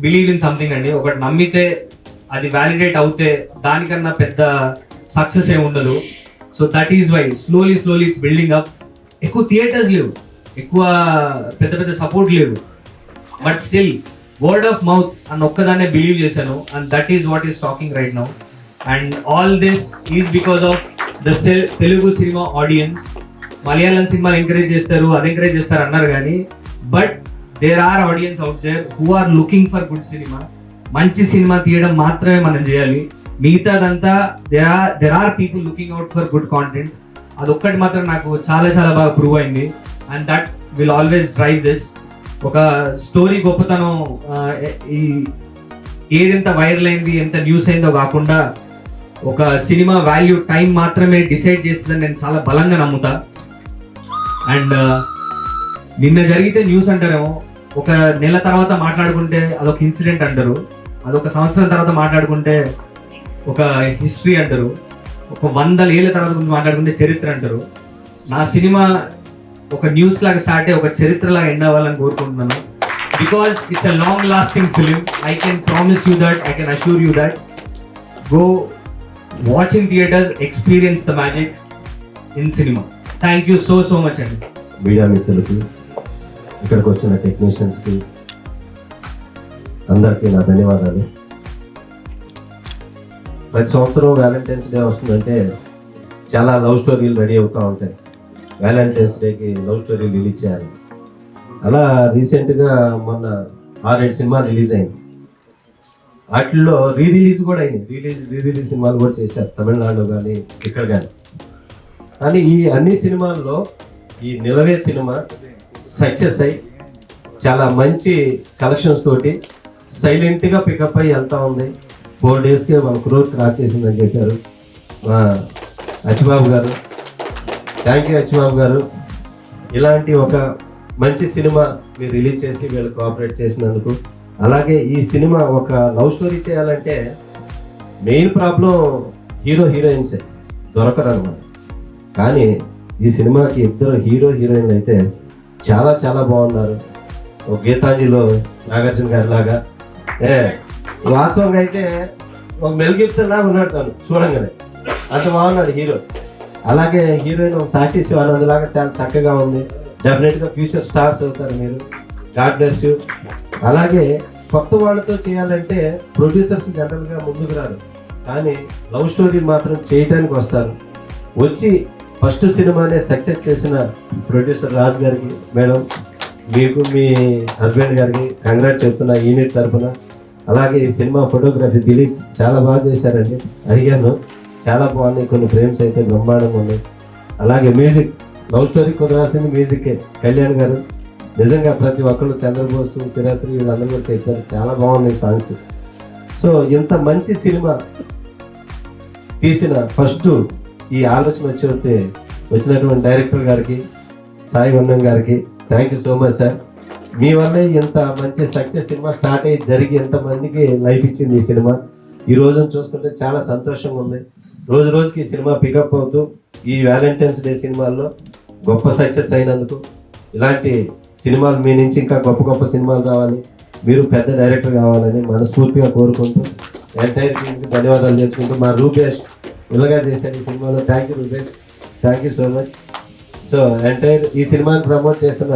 believe in something అండి. ఒకటి నమ్మితే అది వ్యాలిడేట్ అవుతే దానికన్నా పెద్ద సక్సెస్ ఏ ఉండదు. So that is why slowly it's building up. ఎక్కువ థియేటర్స్ లేవు, ఎక్కువ పెద్ద సపోర్ట్ లేదు, but still word of mouth అని ఒక్కదాన్నే బిలీవ్ చేశాను. And that is what is talking right now. And all this is because of the Telugu cinema audiences. Malayalam సినిమాలు encourage చేస్తారు, అది ఎంకరేజ్ చేస్తారు అన్నారు కానీ, but there are audiences out there who are looking for good cinema. మంచి cinema తీయడం మాత్రమే మనం చేయాలి, మిగతాదంతా there are people looking out for good content. అదొక్కటి మాత్రం నాకు చాలా బాగా ప్రూవ్ అయింది. And that will always drive this. ఒక స్టోరీ గొప్పతనం ఏదెంత వైరల్ అయింది, ఎంత న్యూస్ అయిందో కాకుండా ఒక సినిమా వాల్యూ టైం మాత్రమే డిసైడ్ చేస్తుందని నేను చాలా బలంగా నమ్ముతా. అండ్ నిన్న జరిగితే న్యూస్ అంటారేమో, ఒక నెల తర్వాత మాట్లాడుకుంటే అదొక ఇన్సిడెంట్ అంటారు, అదొక సంవత్సరం తర్వాత మాట్లాడుకుంటే ఒక హిస్టరీ అంటారు, ఒక 100 ఏళ్ళ తర్వాత మాట్లాడుకుంటే చరిత్ర అంటారు. నా సినిమా ఒక న్యూస్ లాగా స్టార్ట్ అయ్యి ఒక చరిత్ర లాగా ఎండ్ అవ్వాలని కోరుకుంటున్నాను. Because it's a long lasting film. I can promise you that, I can assure you that. Go watch in theatres, experience the magic in cinema. Thank you so much అండి. Media మిత్రులకి, ఇక్కడికి వచ్చిన టెక్నీషియన్స్కి అందరికీ నా ధన్యవాదాలు. ప్రతి సంవత్సరం వ్యాలంటైన్స్ డే వస్తుందంటే చాలా లవ్ స్టోరీలు రెడీ అవుతూ ఉంటాయి. వ్యాలంటైన్స్ డేకి లవ్ స్టోరీ రిలీజ్ చేయాలి. అలా రీసెంట్గా మొన్న 6-7 సినిమా రిలీజ్ అయింది. వాటిల్లో రిలీజ్ కూడా అయినాయి. రిలీజ్ సినిమాలు కూడా చేశారు తమిళనాడులో కానీ ఇక్కడ కానీ. కానీ ఈ అన్ని సినిమాల్లో ఈ నిలవే సినిమా సక్సెస్ అయ్యి చాలా మంచి కలెక్షన్స్ తోటి సైలెంట్గా పికప్ అయ్యి వెళ్తూ ఉంది. 4 డేస్కే 1 crore క్రాస్ చేసిందని చెప్పారు మా అచ్చిబాబు గారు. థ్యాంక్ యూ అచ్చిబాబు గారు. ఇలాంటి ఒక మంచి సినిమా మీరు రిలీజ్ చేసి వీళ్ళు కోఆపరేట్ చేసినందుకు. అలాగే ఈ సినిమా ఒక లవ్ స్టోరీ చేయాలంటే మెయిన్ ప్రాబ్లం హీరోయిన్సే దొరకరు అన్నమాట. కానీ ఈ సినిమాకి 2 హీరోయిన్లు అయితే చాలా బాగున్నారు. ఒక గీతాంజలిలో నాగార్జున గారి లాగా, వాస్తవంగా అయితే ఒక మెల్ గిబ్సన్ లాగా ఉన్నాడు తను చూడంగానే, అంత బాగున్నాడు హీరో. అలాగే హీరోయిన్ ఒక సాక్షి శివానంద్ లాగా చాలా చక్కగా ఉంది. డెఫినెట్గా ఫ్యూచర్ స్టార్స్ అవుతారు మీరు. God bless you. అలాగే కొత్త వాళ్ళతో చేయాలంటే ప్రొడ్యూసర్స్ జనరల్గా ముందుకు రారు, కానీ లవ్ స్టోరీ మాత్రం చేయటానికి వస్తారు. వచ్చి ఫస్ట్ సినిమానే సక్సెస్ చేసిన ప్రొడ్యూసర్ రాజ్ గారికి, మేడం మీకు మీ హస్బెండ్ గారికి కంగ్రాట్ చెప్తున్నా యూనిట్ తరఫున. అలాగే ఈ సినిమా ఫోటోగ్రఫీ దిలీప్ చాలా బాగా చేశారండి, అడిగాను, చాలా బాగున్నాయి. కొన్ని ఫ్రేమ్స్ అయితే బ్రహ్మాండంగా ఉన్నాయి. అలాగే మ్యూజిక్, లవ్ స్టోరీ కుదరాల్సింది మ్యూజికే. కళ్యాణ్ గారు నిజంగా ప్రతి ఒక్కళ్ళు, చంద్రబోసు, శిరాశ్రీ వీళ్ళందరూ కూడా చెప్పారు, చాలా బాగున్నాయి సాంగ్స్. సో ఇంత మంచి సినిమా తీసిన ఫస్ట్ ఈ ఆలోచన వచ్చినటువంటి డైరెక్టర్ గారికి, సాయి వన్నం గారికి thank you so much sir. మీ వల్లే ఇంత మంచి సక్సెస్ సినిమా స్టార్ట్ అయ్యి జరిగి ఎంతమందికి లైఫ్ ఇచ్చింది ఈ సినిమా. ఈ రోజును చూస్తుంటే చాలా సంతోషంగా ఉంది. రోజు రోజుకి ఈ సినిమా పికప్ అవుతూ ఈ వ్యాలంటైన్స్ డే సినిమాల్లో గొప్ప సక్సెస్ అయినందుకు, ఇలాంటి సినిమాలు మీ నుంచి ఇంకా గొప్ప గొప్ప సినిమాలు రావాలి, మీరు పెద్ద డైరెక్టర్ కావాలని మనస్ఫూర్తిగా కోరుకుంటూ ఎంటైర్ టీంకి ధన్యవాదాలు చేసుకుంటూ, మా రూపేష్ ఇలాగా చేశాడు ఈ సినిమాలో. Thank you Rupesh, thank you so much. So entire ఈ సినిమాని ప్రమోట్ చేస్తున్న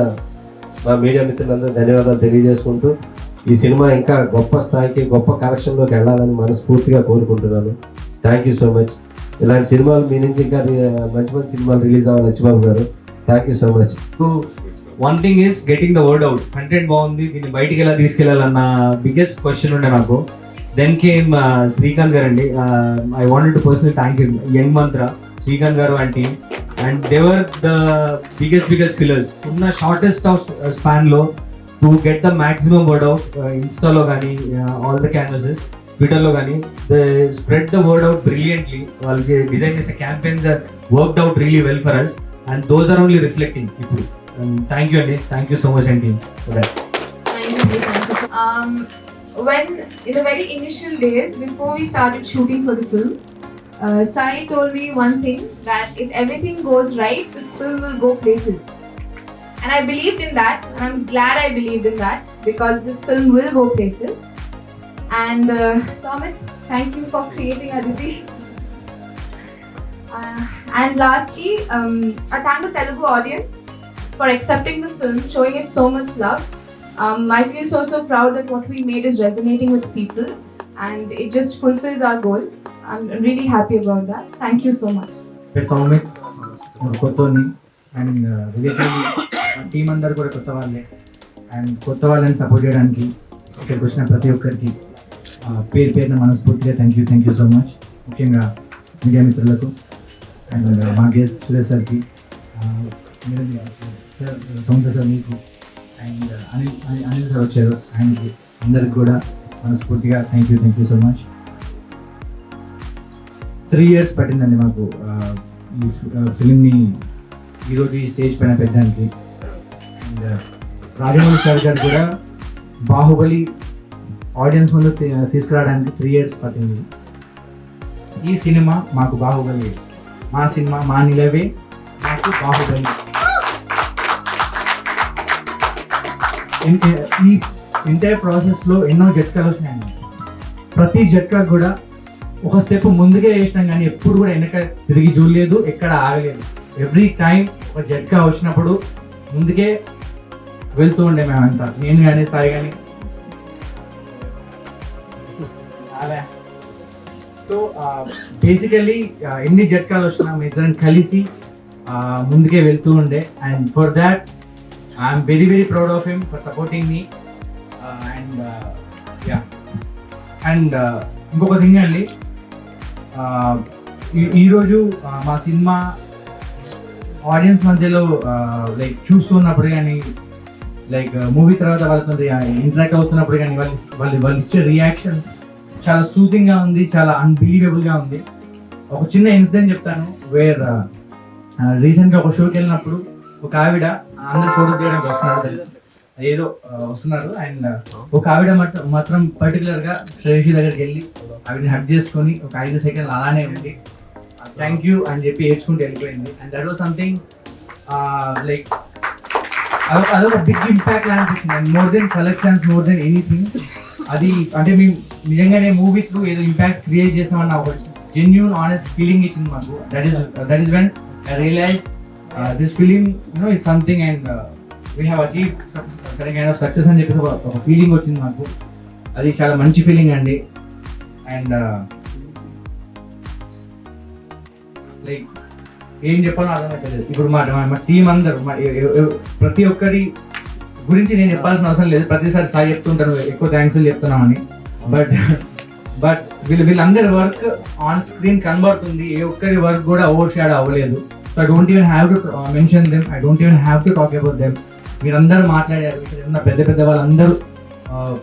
మా మీడియా మిత్రులందరూ ధన్యవాదాలు తెలియజేసుకుంటూ, ఈ సినిమా ఇంకా గొప్ప స్థాయికి గొప్ప కలెక్షన్లోకి వెళ్ళాలని మనస్ఫూర్తిగా కోరుకుంటున్నాను. Thank you so much. ఇలాంటి సినిమాలు మీ నుంచి ఇంకా మంచి మంచి సినిమాలు రిలీజ్ అవ్వాలి లక్ష్మబాబు గారు. Thank you so much. One thing is getting the word out. Content బాగుంది, దీన్ని బయటికి ఎలా తీసుకెళ్లాలన్న బిగ్గెస్ట్ క్వశ్చన్ ఉండే నాకు. దెన్ కేమ్ శ్రీకాంత్ గారు అండి. I wanted to personally thank you Young Mantra, Srikanth గారు and team. And they were the biggest pillars. ఉన్న షార్టెస్ట్ ఆఫ్ స్పాన్లో to get the maximum word out. ఇన్స్టాలో కానీ ఆల్ ద క్యాన్వసెస్, ట్విట్టర్లో కానీ they spread the word out brilliantly. వాళ్ళు design చేసే campaigns are worked out really well for us, and those are only reflecting ఇప్పుడు. Thank you అండి, thank you so much and team for that. When in the very initial days before we started shooting for the film, Sai told me one thing, that if everything goes right, this film will go places. And I believed in that, and I'm glad I believed in that, because this film will go places. And so Amit, thank you for creating Aditi. And lastly, I thank the Telugu audience for accepting the film, showing it so much love. I feel so proud that what we made is resonating with people, and it just fulfills our goal. I'm really happy about that. Thank you so much. Soumith కొత్తని and relatively team అందరు కూడా కొత్త వాళ్ళే. And కొత్త వాళ్ళని support చేయడానికి ఇక్కడికి వచ్చిన ప్రతి ఒక్కరికి పేరు పేరున మనస్ఫూర్తిగా థ్యాంక్ యూ సో మచ్. ముఖ్యంగా మీడియా మిత్రులకు అండ్ మా గెస్ట్ సురేష్ సార్కి, సార్ సౌందర్ సార్ మీకు, అండ్ అనిల్ సార్ వచ్చారు, ఆయనకి అందరికి కూడా మనస్ఫూర్తిగా thank you so much. 3 years పట్టిందండి మాకు ఈ ఫిలింని ఈరోజు ఈ స్టేజ్ పైన పెట్టడానికి. అండ్ రాజమౌళి సార్ గారు కూడా బాహుబలి ఆడియన్స్ ముందు తీసుకురావడానికి 3 years పట్టింది. ఈ సినిమా మాకు బాహుబలి, మా సినిమా మా నిలవే మాకు బాహుబలి. ఈ ఎంటైర్ ప్రాసెస్లో ఎన్నో జట్కాలు వచ్చినాయండి. ప్రతి జట్కా కూడా ఒక స్టెప్ ముందుకే వేసినాం, కానీ ఎప్పుడు కూడా వెనక తిరిగి చూడలేదు, ఎక్కడ ఆగలేదు. ఎవ్రీ టైం ఒక జట్కా వచ్చినప్పుడు ముందుకే వెళ్తూ ఉండే మేమంతా, నేను కానీ సాయి కానీ. సో బేసికలీ ఎన్ని జట్కాలు వచ్చినా మీ ఇద్దరం కలిసి ముందుకే వెళ్తూ ఉండే. And for that I'm very proud of him for supporting me. And ఇంకొక థింగ్ అండి, ఈరోజు మా సినిమా ఆడియన్స్ మధ్యలో లైక్ చూస్తున్నప్పుడు కానీ, లైక్ మూవీ తర్వాత వాళ్ళతో ఇంటరాక్ట్ అవుతున్నప్పుడు కానీ వాళ్ళు ఇచ్చే రియాక్షన్ చాలా సూతింగ్గా ఉంది, చాలా అన్బిలీవబుల్గా ఉంది. ఒక చిన్న ఇన్సిడెంట్ చెప్తాను. వేర్ రీసెంట్గా ఒక షోకి వెళ్ళినప్పుడు ఒక ఆవిడ అందరు ఫోటో తీయడానికి వస్తున్నారు అండ్ ఒక ఆవిడ మాత్రం పర్టికులర్గా శ్రేషి దగ్గరికి వెళ్ళి ఆవిడని హక్ చేసుకొని ఒక 5 seconds అలానే ఉంది, థ్యాంక్ యూ అని చెప్పి ఏడ్చుకుంటూ వెళ్ళిపోయింది. And that was something like అదొక బిగ్ ఇంపాక్ట్ అనిపించింది. And more than collections, more than anything, అది అంటే మేము నిజంగానే మూవీ త్రూ ఏదో ఇంపాక్ట్ క్రియేట్ చేసామన్న ఒక జెన్యూన్ ఆనెస్ట్ ఫీలింగ్ ఇచ్చింది మాకు. That is when I realise this film is something and we have achieved certain kind of success అని చెప్పేసి ఒక ఫీలింగ్ వచ్చింది మాకు. అది చాలా మంచి ఫీలింగ్ అండి. అండ్ లైక్ ఏం చెప్పాలో అర్థమవుతలేదు. ఇప్పుడు మా టీం అందరూ ప్రతి ఒక్కరి గురించి నేను చెప్పాల్సిన అవసరం లేదు, ప్రతిసారి సాయి చెప్తుంటాను ఎక్కువ థ్యాంక్స్ చెప్తున్నామని. బట్ వీళ్ళందరి వర్క్ ఆన్ స్క్రీన్ కనబడుతుంది, ఏ ఒక్కరి వర్క్ కూడా ఓవర్ షాడో అవ్వలేదు. So I don't even have to mention them, I don't even have to talk about them. మీరందరూ మాట్లాడారు, ఇక్కడ ఉన్న పెద్ద వాళ్ళందరూ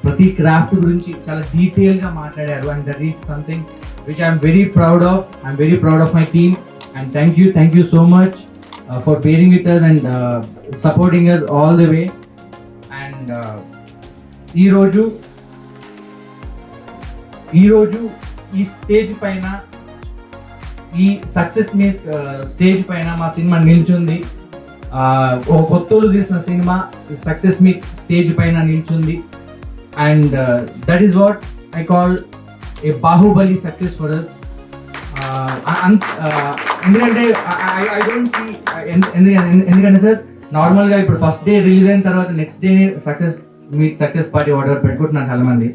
ప్రతి క్రాఫ్ట్ గురించి చాలా డీటెయిల్గా మాట్లాడారు. And that is something which I'm very proud of. I'm very proud of my team. And thank you so much for bearing with us and supporting us all the way. And and ఈరోజు ఈ stage పైన, ఈ success మీ stage పైన మా cinema నిల్చుంది. ఒక కొత్తలు తీసిన cinema success మీ స్టేజ్ పైన నిల్చుంది. And that is what I call a Baahubali success for us. ఎందుకంటే ఐ డోంట్ సీ, ఎందుకంటే సార్ నార్మల్గా ఇప్పుడు ఫస్ట్ డే రిలీజ్ అయిన తర్వాత next day success party order పెట్టుకుంటున్నారు చాలా మంది.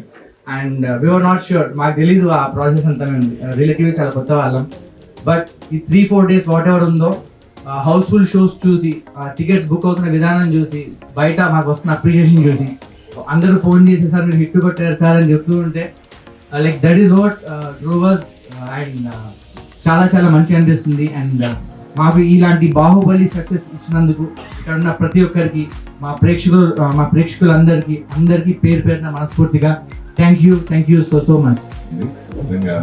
అండ్ వీఆర్ నాట్ ష్యూర్, మాకు తెలీదు ఆ ప్రాసెస్ అంతా, మేము రిలేటివ్గా చాలా కొత్త వాళ్ళం. బట్ ఈ 3-4 days వాట్ ఎవర్ ఉందో, హౌస్ఫుల్ షోస్ చూసి, టికెట్స్ బుక్ అవుతున్న విధానం చూసి, బయట మాకు వస్తున్న అప్రిషియేషన్ చూసి, అందరూ ఫోన్ చేసి సార్ మీరు హిట్ కొట్టారు సార్ అని చెప్తూ ఉంటే, like that is what drove us. And చాలా చాలా మంచిగా అనిపిస్తుంది. అండ్ మాకు ఇలాంటి బాహుబలి సక్సెస్ ఇచ్చినందుకు ఇక్కడ ఉన్న ప్రతి ఒక్కరికి, మా ప్రేక్షకులందరికీ పేరు పేరున మనస్ఫూర్తిగా థ్యాంక్ యూ సో మచ్. నిజంగా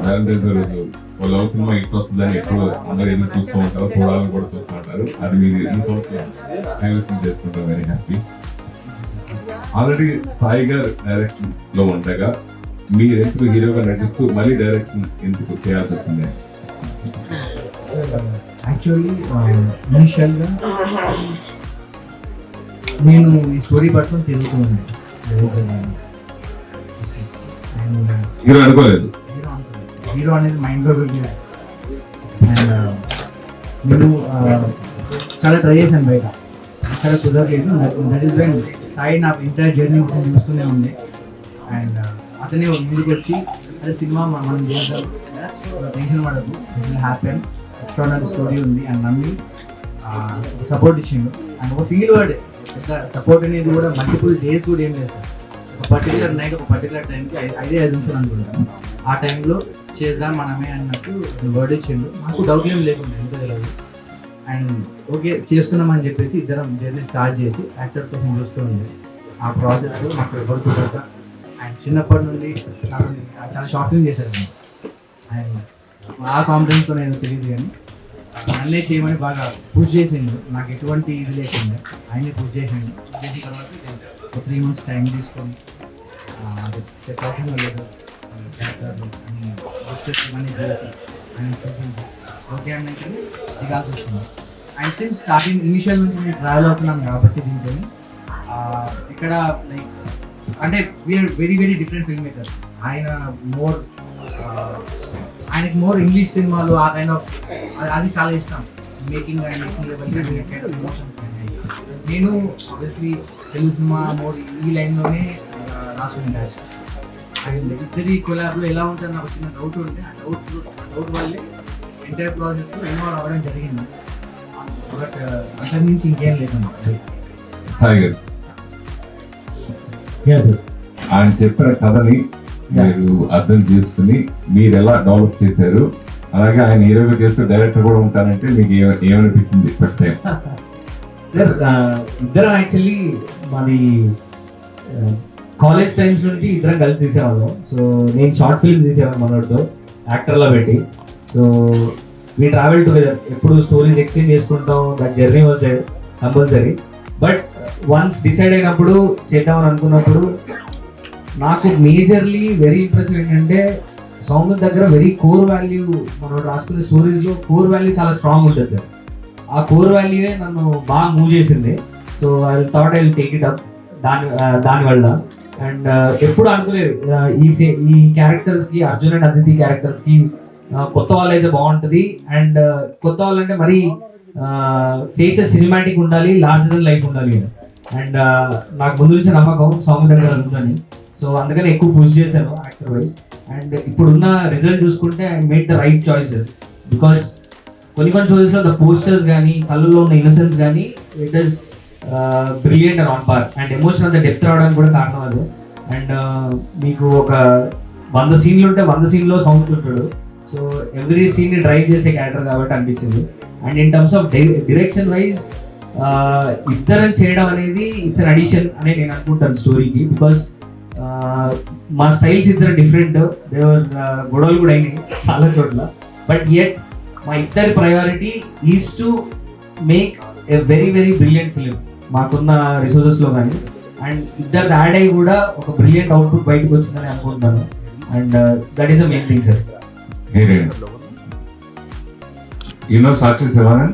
వ్యాలంటైన్స్ రోజు ఓ లవ్ సినిమా హిట్ వస్తుందని ఎప్పుడు అందరూ ఎదురు చూస్తూ ఉంటారు, చూడాలని కూడా చూస్తూ ఉంటారు. అది మీరు ఈ సంవత్సరం సేవసం చేసుకుంటారు. Very happy. ఆల్రెడీ సాయి గారు డైరెక్షన్ లో ఉండగా మీరు ఎందుకు హీరోగా నటిస్తూ మళ్ళీ డైరెక్షన్ ఎందుకు చేయాల్సి వచ్చింది? యాక్చువల్లీ ఇనిషియల్గా నేను ఈ స్టోరీ పట్టుకొని తిరుగుతూ ఉన్నాను. హీరో అనుకోలేదు, హీరో అనేది మైండ్లో వెళ్ళి. అండ్ నేను చాలా ట్రై చేశాను బయట, అక్కడ కుదరలేదు. దట్ ఈస్ వెన్ సాయి నాకు ఇంటర్ జర్నీ చూస్తూనే ఉంది. అండ్ అతనే ముందుకు వచ్చి అదే సినిమా మనం చేద్దాం, టెన్షన్ పడదు, హ్యాపీ, ఎక్స్ట్రాడనరీ స్టోరీ ఉంది అని నమ్మి సపోర్ట్ ఇచ్చిండు. అండ్ ఒక సింగిల్ వర్డ్ సపోర్ట్ అనేది కూడా మల్టిపుల్ డేస్ కూడా ఏం లేదు సార్. ఒక పర్టికులర్ నైట్, ఒక పర్టికులర్ టైంకి 5 నిమిషాలు అనుకుంటాను, ఆ టైంలో చేద్దాం మనమే అన్నట్టు వర్డ్ ఇచ్చిండు. నాకు డౌట్ ఏం లేకుండా ఎంత తెలియదు. అండ్ ఓకే చేస్తున్నామని చెప్పేసి ఇద్దరం జర్నీ స్టార్ట్ చేసి యాక్టర్ కోసం చూస్తూ ఉంది. ఆ ప్రాసెస్ నాకు ఎవరు చూడక అండ్ చిన్నప్పటి నుండి నాకు చాలా షాపింగ్ చేశారు. అండ్ ఆ కాన్ఫిడెన్స్తో నేను తెలియదు కానీ అన్నీ చేయమని బాగా పుష్ చేసిండు. నాకు ఎటువంటి ఇది లేకుండా ఆయన్ని పుష్ చేసిండు. చేసిన తర్వాత ఒక 3 months టైం తీసుకొని సెట్ అవుతుందో లేదో క్యారెక్టర్లు అని డిస్కస్ ఇవన్నీ చేసి ఆయన చూపించి ఓకే అన్నట్టు దిగాల్సి వస్తుంది. అండ్ సిన్స్ స్టార్టింగ్ ఇనిషియల్ నుంచి నేను ట్రావెల్ అవుతున్నాను కాబట్టి దీంతో ఇక్కడ లైక్ అంటే we're very very different film maker. ఆయనకి మోర్ ఇంగ్లీష్ సినిమాలు ఆ కైండ్ ఆఫ్ అది చాలా ఇష్టం. Making and making level emotions. నేను ఆబ్వియస్లీ తెలుగు సినిమా మోర్ ఈ లైన్లోనే రాసుకుంటా. అండ్ ఇద్దరి కొలాబ్లో ఎలా ఉంటుంది నాకు చిన్న డౌట్ ఉంటే ఆ డౌట్ వల్లే ఎంటైర్ ప్రాసెస్లో ఇన్వాల్వ్ అవ్వడం జరిగింది. బట్ అంతకు మించి ఇంకేం లేకుండా. సాయి గారు ఆయన చెప్పిన కథని మీరు అర్థం చేసుకుని మీరు ఎలా డెవలప్ చేశారు, అలాగే ఆయన హీరోగా చేస్తూ డైరెక్టర్ కూడా ఉంటానంటే మీకు ఏమనిపించింది ఫస్ట్ టైం? సార్ ఇద్దరం యాక్చువల్లీ మాది కాలేజ్ టైమ్స్ నుండి ఇద్దరం కలిసి తీసేవాళ్ళం. సో నేను షార్ట్ ఫిల్మ్స్ తీసేవాను మనోడితో యాక్టర్లో పెట్టి. సో వీ ట్రావెల్ టుగెదర్, ఎప్పుడు స్టోరీస్ ఎక్స్చేంజ్ చేసుకుంటాం. That journey was there compulsory. But once decide అయినప్పుడు చేద్దామని అనుకున్నప్పుడు నాకు మేజర్లీ వెరీ ఇంప్రెసివ్ ఏంటంటే సౌందర్య దగ్గర వెరీ కోర్ వాల్యూ, మనం రాసుకునే స్టోరీస్లో కోర్ వాల్యూ చాలా స్ట్రాంగ్ ఉంటుంది సార్. ఆ కోర్ వాల్యూనే నన్ను బాగా మూవ్ చేసింది. So I thought I will take it up దానివల్ల. అండ్ ఎప్పుడు అనుకోలేదు ఈ క్యారెక్టర్స్కి, అర్జున్ అండ్ అదితి క్యారెక్టర్స్కి కొత్త వాళ్ళు అయితే బాగుంటుంది. అండ్ కొత్త వాళ్ళు అంటే మరీ ఫేసెస్ సినిమాటిక్ ఉండాలి, లార్జర్ దెన్ లైఫ్ ఉండాలి. అండ్ నాకు ముందు నుంచి నమ్మకం సౌందర్య దగ్గర ఉందని. సో అందుకని ఎక్కువ పుష్ చేశాను యాక్టర్ వైజ్. అండ్ ఇప్పుడున్న రిజల్ట్ చూసుకుంటే I made the right choice. Because కొన్ని చాయిస్లో ద పోస్టర్స్ కానీ, కళ్ళలో ఉన్న ఇన్నోసెన్స్ కానీ it is brilliant and on par. And emotion అంత డెప్త్ రావడానికి కూడా కారణం అది. అండ్ మీకు ఒక 100 సీన్లు ఉంటే 100 సీన్లో సౌండ్ ఉంటాడు. సో ఎవ్రీ సీన్ని డ్రైవ్ చేసే క్యారెక్టర్ కాబట్టి అనిపించింది. And in terms of direction wise ఇద్దరం చేయడం అనేది ఇట్స్ అన్ అడిషన్ అని నేను అనుకుంటాను స్టోరీకి. బికాస్ మా స్టైల్స్ ఇద్దరు డిఫరెంట్, దేవర్ గొడవలు కూడా అయినాయి చాలా చోట్ల. బట్ యెట్ మా ఇద్దరి priority is to make a very very brilliant film. మాకున్న రిసోర్సెస్లో కానీ, అండ్ ఇద్దరు యాడ్ అయ్యి కూడా ఒక బ్రిలియంట్ అవుట్పుట్ బయటకు వచ్చిందని అనుకుంటున్నాను. And that is the main thing sir. You know Sakshi Sivanand?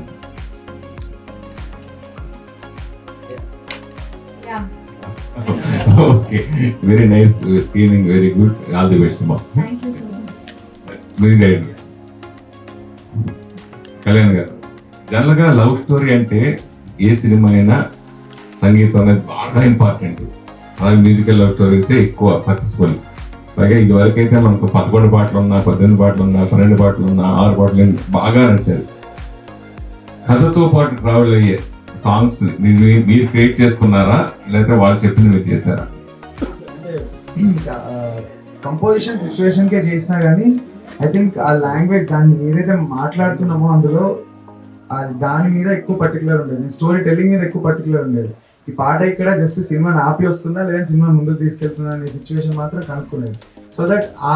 Yeah. Okay, very nice screening, very good. All the best, ma. Thank you so much. Very good. Kalyan గారు, జనరల్గా love story అంటే ఏ cinema అయినా సంగీతం అనేది బాగా important. అలాగే musical love స్టోరీసే ఎక్కువ successful. అలాగే ఇది వరకు అయితే మనకు 11 పాటలు ఉన్నా, 18 పాటలు ఉన్నా, 12 పాటలు ఉన్నా, 6 పాటలు బాగా నడిచారు. కథతో పాటు ట్రావెల్ అయ్యే సాంగ్స్ మీరు క్రియేట్ చేసుకున్నారా, లేకపోతే వాళ్ళు చెప్పింది మీరు చేశారా? అంటే కంపోజిషన్ సిచ్యువేషన్కే చేసినా కానీ ఐ థింక్ ఆ లాంగ్వేజ్ దాన్ని ఏదైతే మాట్లాడుతున్నామో అందులో అది దాని మీద ఎక్కువ పర్టికులర్ ఉండేది. నేను స్టోరీ టెల్లింగ్ మీద ఎక్కువ పర్టికులర్ ఉండేది. ఈ పాట ఇక్కడ జస్ట్ సినిమాని ఆపి వస్తుందా లేదా సినిమా ముందుకు తీసుకెళ్తుందా అనే సిచ్యువేషన్ మాత్రం కనుక్కునేది. సో దట్ ఆ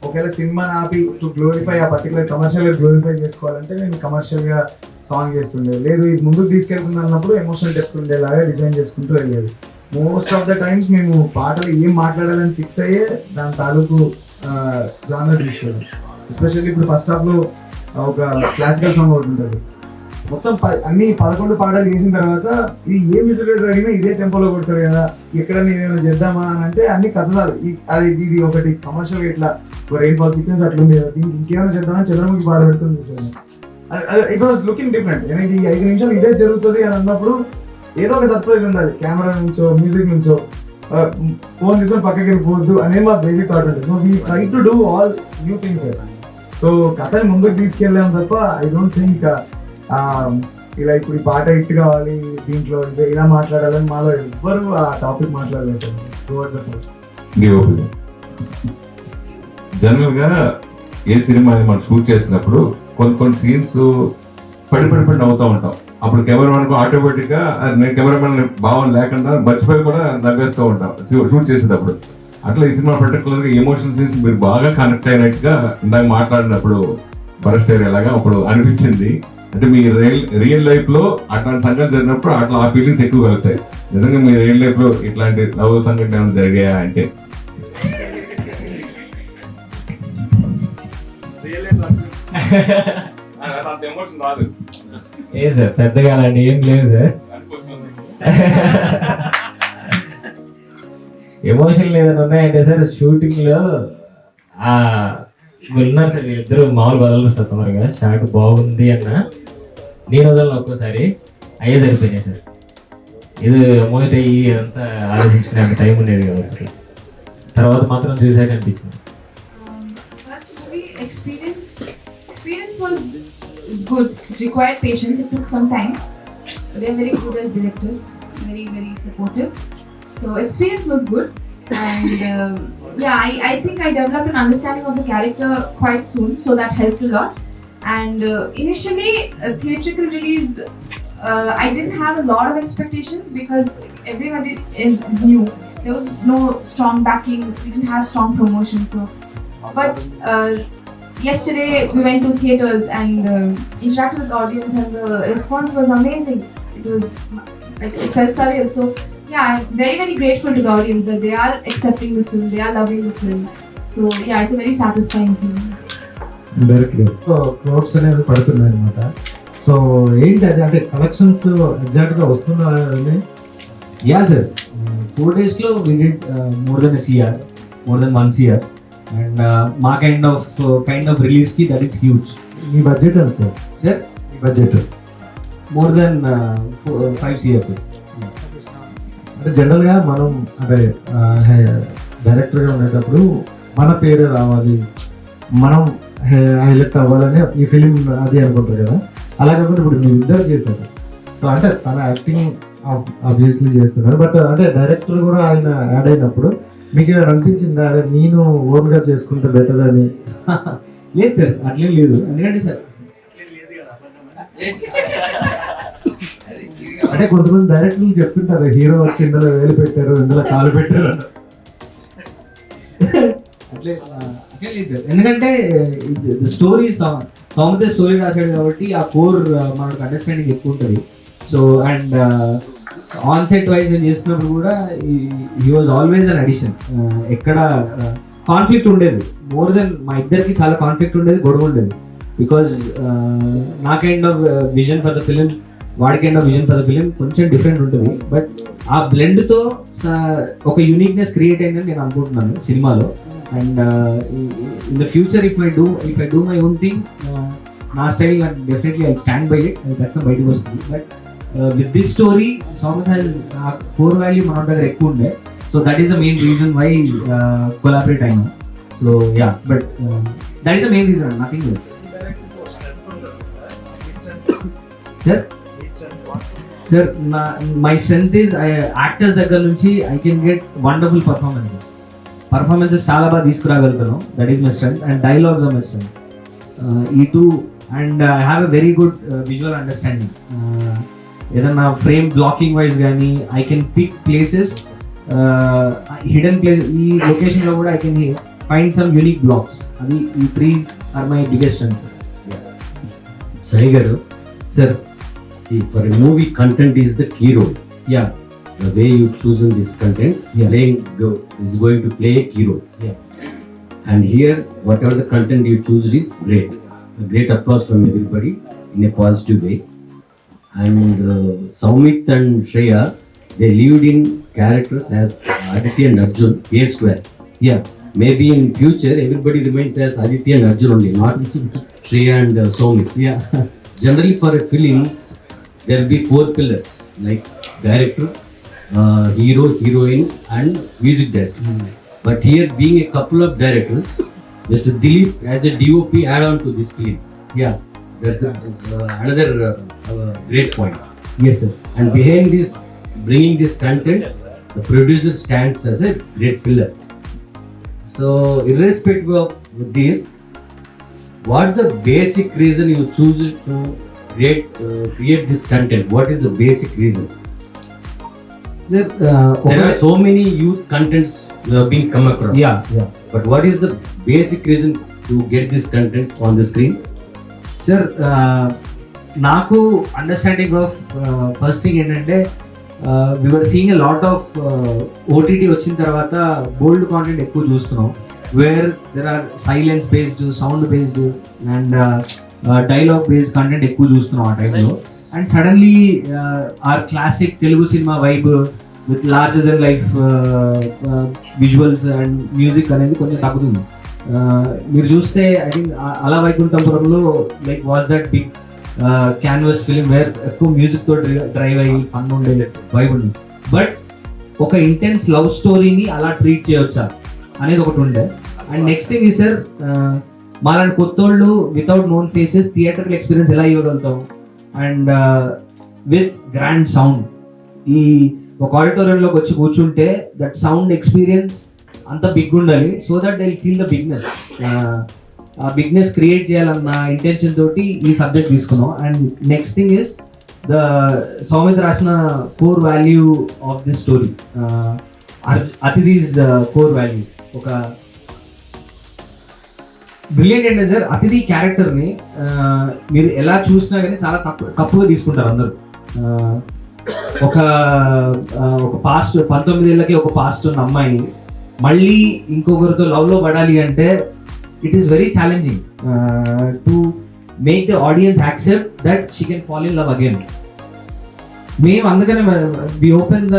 ఒకవేళ సినిమాని ఆపి టు గ్లోరిఫై ఆ పర్టికులర్ కమర్షియల్గా గ్లోరిఫై చేసుకోవాలంటే నేను కమర్షియల్గా సాంగ్ చేస్తుండే. లేదు ఇది ముందుకు తీసుకెళ్తుంది అన్నప్పుడు ఎమోషనల్ డెప్త్ ఉండేలాగా డిజైన్ చేసుకుంటూ వెళ్ళేది. మోస్ట్ ఆఫ్ ద టైమ్స్ మేము పాటలు ఏం మాట్లాడాలని ఫిక్స్ అయ్యే దాని తాలూకు జానర్ తీసుకెళ్ళాం. ఎస్పెషల్లీ ఇప్పుడు ఫస్ట్ హాఫ్లో ఒక క్లాసికల్ సాంగ్ ఒకటి ఉంటుంది. మొత్తం అన్ని 11 పాటలు వేసిన తర్వాత ఇది ఏ మ్యూజిక్ అడిగినా ఇదే టెంపోలో కొడతారు కదా, ఎక్కడ నేను చేద్దామా అని అంటే అన్ని కథలు ఇది ఒకటి కమర్షియల్గా ఇట్లా రెయిన్ ఫాల్ సీక్వెన్స్ అట్లుంది కదా, దీనికి ఇంకేమైనా చేద్దామని చంద్రముఖి పాట పెట్టుకుని చూసాను. It was looking different. ఈ 5 నిమిషాలు ఇదే జరుగుతుంది అని అన్నప్పుడు ఏదో ఒక సర్ప్రైజ్ ఉండాలి. కెమెరా నుంచో మ్యూజిక్ నుంచో ఫోన్ తీసుకొని పక్కకి వెళ్ళిపోవద్దు అనేది మా బేసిక్ థాట్ ఉంటుంది. So we try to do all new things. So కథని ముందుకు తీసుకెళ్ళాం తప్ప ఐ డోంట్ థింక్ ఇలా ఇప్పుడు ఈ పాట హిట్ కావాలి దీంట్లో ఇలా మాట్లాడాలని మాలో ఎవ్వరు ఆ టాపిక్ మాట్లాడలేదు సార్. జనరల్ గా ఏ సినిమా మనం షూట్ చేసినప్పుడు కొన్ని సీన్స్ పడి నవ్వుతూ ఉంటాం. అప్పుడు కెమెరామెన్ కు ఆటోమేటిక్ గా నేను కెమెరామెన్ భావం లేకుండా మర్చిపోయి కూడా నవ్వేస్తూ ఉంటాం షూట్ చేసేటప్పుడు. అట్లా ఈ సినిమా పర్టికులర్ గా ఎమోషనల్ సీన్స్ మీరు బాగా కనెక్ట్ అయినట్టుగా ఇందాక మాట్లాడినప్పుడు బరస్ట్ లాగా అప్పుడు అనిపించింది. అంటే మీ రియల్ లైఫ్ లో అట్లాంటి సంఘటన జరిగినప్పుడు అట్లా ఆ ఫీలింగ్స్ ఎక్కువ కలుగుతాయి. నిజంగా మీ రియల్ లైఫ్ లో ఇట్లాంటి లవ్ సంఘటన ఏమైనా జరిగాయా అంటే? ఏ సార్ పెద్దగా అలాంటి ఏం లేవు సార్. ఎమోషన్ ఏదైనా ఉన్నాయంటే సార్ షూటింగ్ లో ఉన్నారు సార్ వీళ్ళిద్దరు మామూలు వదలరు సార్. తొందరగా షాట్ బాగుంది అన్న నేను వదలను ఒక్కోసారి అయ్యే సరిపోయినాయి సార్. ఇది మొదట అంతా ఆలోచించుకునే అంత టైం ఉండేది కాబట్టి తర్వాత మాత్రం చూసాక అనిపించింది. First movie experience was good. It required patience. It took some time. They are very good as directors, very very supportive. So experience was good, and yeah, I think I developed an understanding of the character quite soon, so that helped a lot. And initially, theatrical release, I didn't have a lot of expectations because everybody is new. There was no strong backing. We didn't have strong promotion. So, but yesterday we went to theaters and interacted with the audience, and the response was amazing. It was like it felt surreal. So yeah, I'm very very grateful to the audience that they are accepting the film, they are loving the film. So yeah, it's a very satisfying film. Crores అనేది పడుతున్నాయి అనమాట. So ఏంటి అది అంటే collections exact గా వస్తున్నాయని? Yeah sir, 4 days లో we did more than a CR, more than 1 CR, and మా కైండ్ ఆఫ్ రిలీజ్ కి దట్ ఈస్ హ్యూజ్. మీ బడ్జెట్ ఎంత సార్? సార్ మీ budget more than 5 CR sir. అంటే జనరల్ గా మనం అంటే డైరెక్టర్ గా ఉండేటప్పుడు మన పేరే రావాలి, మనం హైలైట్ అవ్వాలని ఈ ఫిలిం అది అనుకుంటారు కదా. అలా కాకుండా ఇప్పుడు మీరు ఇద్దరు చేశారు. సో అంటే తన యాక్టింగ్ ఆబ్వియస్లీ చేస్తున్నారు, బట్ అంటే డైరెక్టర్ కూడా ఆయన యాడ్ అయినప్పుడు మీకు అనిపించిందా నేను ఓన్ గా చేసుకుంటే బెటర్ అని? లేదు సార్, అట్లేం లేదు. ఎందుకంటే సార్ అంటే కొంతమంది డైరెక్టర్లు చెప్తుంటారు హీరో వచ్చి ఇందులో వేలు పెట్టారు, ఇందులో కాలు పెట్టారు అని. అట్లే లేదు సార్, ఎందుకంటే స్టోరీ సౌమితే స్టోరీ రాశాడు కాబట్టి ఆ కోర్ మనకు అండర్స్టాండింగ్ ఎక్కువ ఉంటుంది. So and on set wise నేను చేస్తున్నప్పుడు కూడా he was always an addition. ఎక్కడ కాన్ఫ్లిక్ట్ ఉండేది, మోర్ దెన్ మా ఇద్దరికి చాలా కాన్ఫ్లిక్ట్ ఉండేది, గొడవ ఉండేది. బికాజ్ నా kind of vision for the film, వాడి kind of vision for the film కొంచెం డిఫరెంట్ ఉంటుంది. బట్ ఆ బ్లెండ్తో ఒక యూనిక్నెస్ క్రియేట్ అయిందని నేను అనుకుంటున్నాను సినిమాలో. And in the future if I do my own thing, నా style definitely I stand by it, అది ఖచ్చితంగా బయటకు వస్తుంది. But with this story Soumith has ఆ కోర్ వాల్యూ మన దగ్గర ఎక్కువ ఉండే. So that is the main reason why collaborate అయినా. So yeah, but that is the main reason, nothing else. Sir my strength is actors దగ్గర నుంచి I can get wonderful performances చాలా బాగా తీసుకురాగలుగుతాను. That is my strength. And dialogues are my strength, ఈ too. And I have a very good visual understanding. ఏదన్నా frame blocking wise కానీ I can pick places, hidden place. ఈ లొకేషన్లో కూడా I can find some unique blocks. అది ఈ three are my biggest strengths. Sai garu, Sir. see, for a movie, content is the key role. Yeah. The way you've chosen this content, Yeah. is going to play a key role. Yeah. And here, whatever the content you choose is great. A great applause from everybody in a positive way. And Soumit and Shreya, they lived in characters as Aditya and Arjun, A square. Yeah. Maybe in future, everybody remains as Aditya and Arjun only, not Shreya and Soumit. Yeah. Generally, for a film, there will be 4 pillars like director, hero, heroine, and music director. But here, being a couple of directors, Mr. Dilip as a DOP add on to this film. Yeah. That's another great point. Yes, sir. And behind this, bringing this content, the producer stands as a great pillar. So, irrespective of this, what's the basic reason you choose to create this content? What is the basic reason? Sir, There are so many youth contents being come across. Yeah. But what is the basic reason to get this content on the screen? Sir నాకు understanding of first thing ఏంటంటే viewer seeing a lot of OTT వచ్చిన తర్వాత bold content ఎక్కువ చూస్తున్నాం, where there are silence based, sound based and dialogue based content ఎక్కువ చూస్తున్నాం ఆ టైంలో. And suddenly our classic Telugu cinema vibe with larger than life visuals and music అనేది కొంచెం తగ్గుతుంది. మీరు చూస్తే I think Ala Vaikunthapurramuloo like was that big canvas film where ఎక్కువ మ్యూజిక్ తో డ్రైవ్ అయ్యి ఫన్ ఉండే వైబ్ ఉంది. బట్ ఒక ఇంటెన్స్ లవ్ స్టోరీని అలా ట్రీట్ చేయవచ్చా అనేది ఒకటి ఉండే. అండ్ నెక్స్ట్ థింగ్ ఈ సార్, మాలాంటి కొత్తోళ్ళు వితౌట్ నోన్ ఫేసెస్ థియేటర్కి ఎక్స్పీరియన్స్ ఎలా ఇవ్వగలుగుతాం అండ్ విత్ గ్రాండ్ సౌండ్. ఈ ఒక ఆడిటోరియంలోకి వచ్చి కూర్చుంటే దట్ సౌండ్ ఎక్స్పీరియన్స్ అంత బిగ్ ఉండాలి, so that they feel the bigness. ఆ బిగ్నెస్ క్రియేట్ చేయాలన్న ఇంటెన్షన్ తోటి ఈ సబ్జెక్ట్ తీసుకున్నాం. And next thing is the Soumith రాసిన core value of this story, Aditi's core value. ఒక బ్రిలియంట్ ఏంటంటే సార్, అతిథి క్యారెక్టర్ని మీరు ఎలా చూసినా కానీ చాలా తప్పుగా తీసుకుంటారు అందరూ. ఒక పాస్ట్ 19 ఏళ్ళకి ఒక పాస్ట్ ఉన్న అమ్మాయి మళ్ళీ ఇంకొకరితో లవ్లో పడాలి అంటే it is very challenging to make the audience accept that she can fall in love again. మేము అందుకనే వి ఓపెన్ ద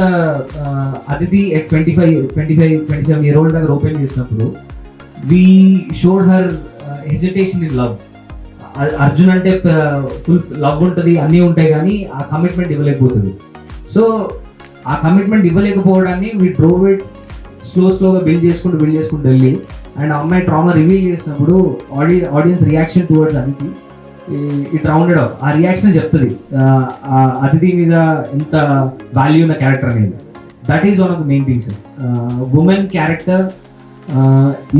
అతిథి ఎట్ 25-27 year old దగ్గర ఓపెన్ చేసినప్పుడు we showed her hesitation in love. Arjun అంటే ఫుల్ లవ్ ఉంటుంది, అన్నీ ఉంటాయి, కానీ ఆ కమిట్మెంట్ ఇవ్వలేకపోతుంది. సో ఆ కమిట్మెంట్ ఇవ్వలేకపోవడాన్ని వీ డ్రోవ్ ఇట్ స్లోగా బిల్డ్ చేసుకుంటూ వెళ్ళి, అండ్ అమ్మాయి ట్రామా రివీల్ చేసినప్పుడు audience reaction towards Aditi it rounded off. ఆ రియాక్షన్ చెప్తుంది అతిథి మీద ఎంత వాల్యూ ఉన్న క్యారెక్టర్ అనేది. That is one of the main things. Women character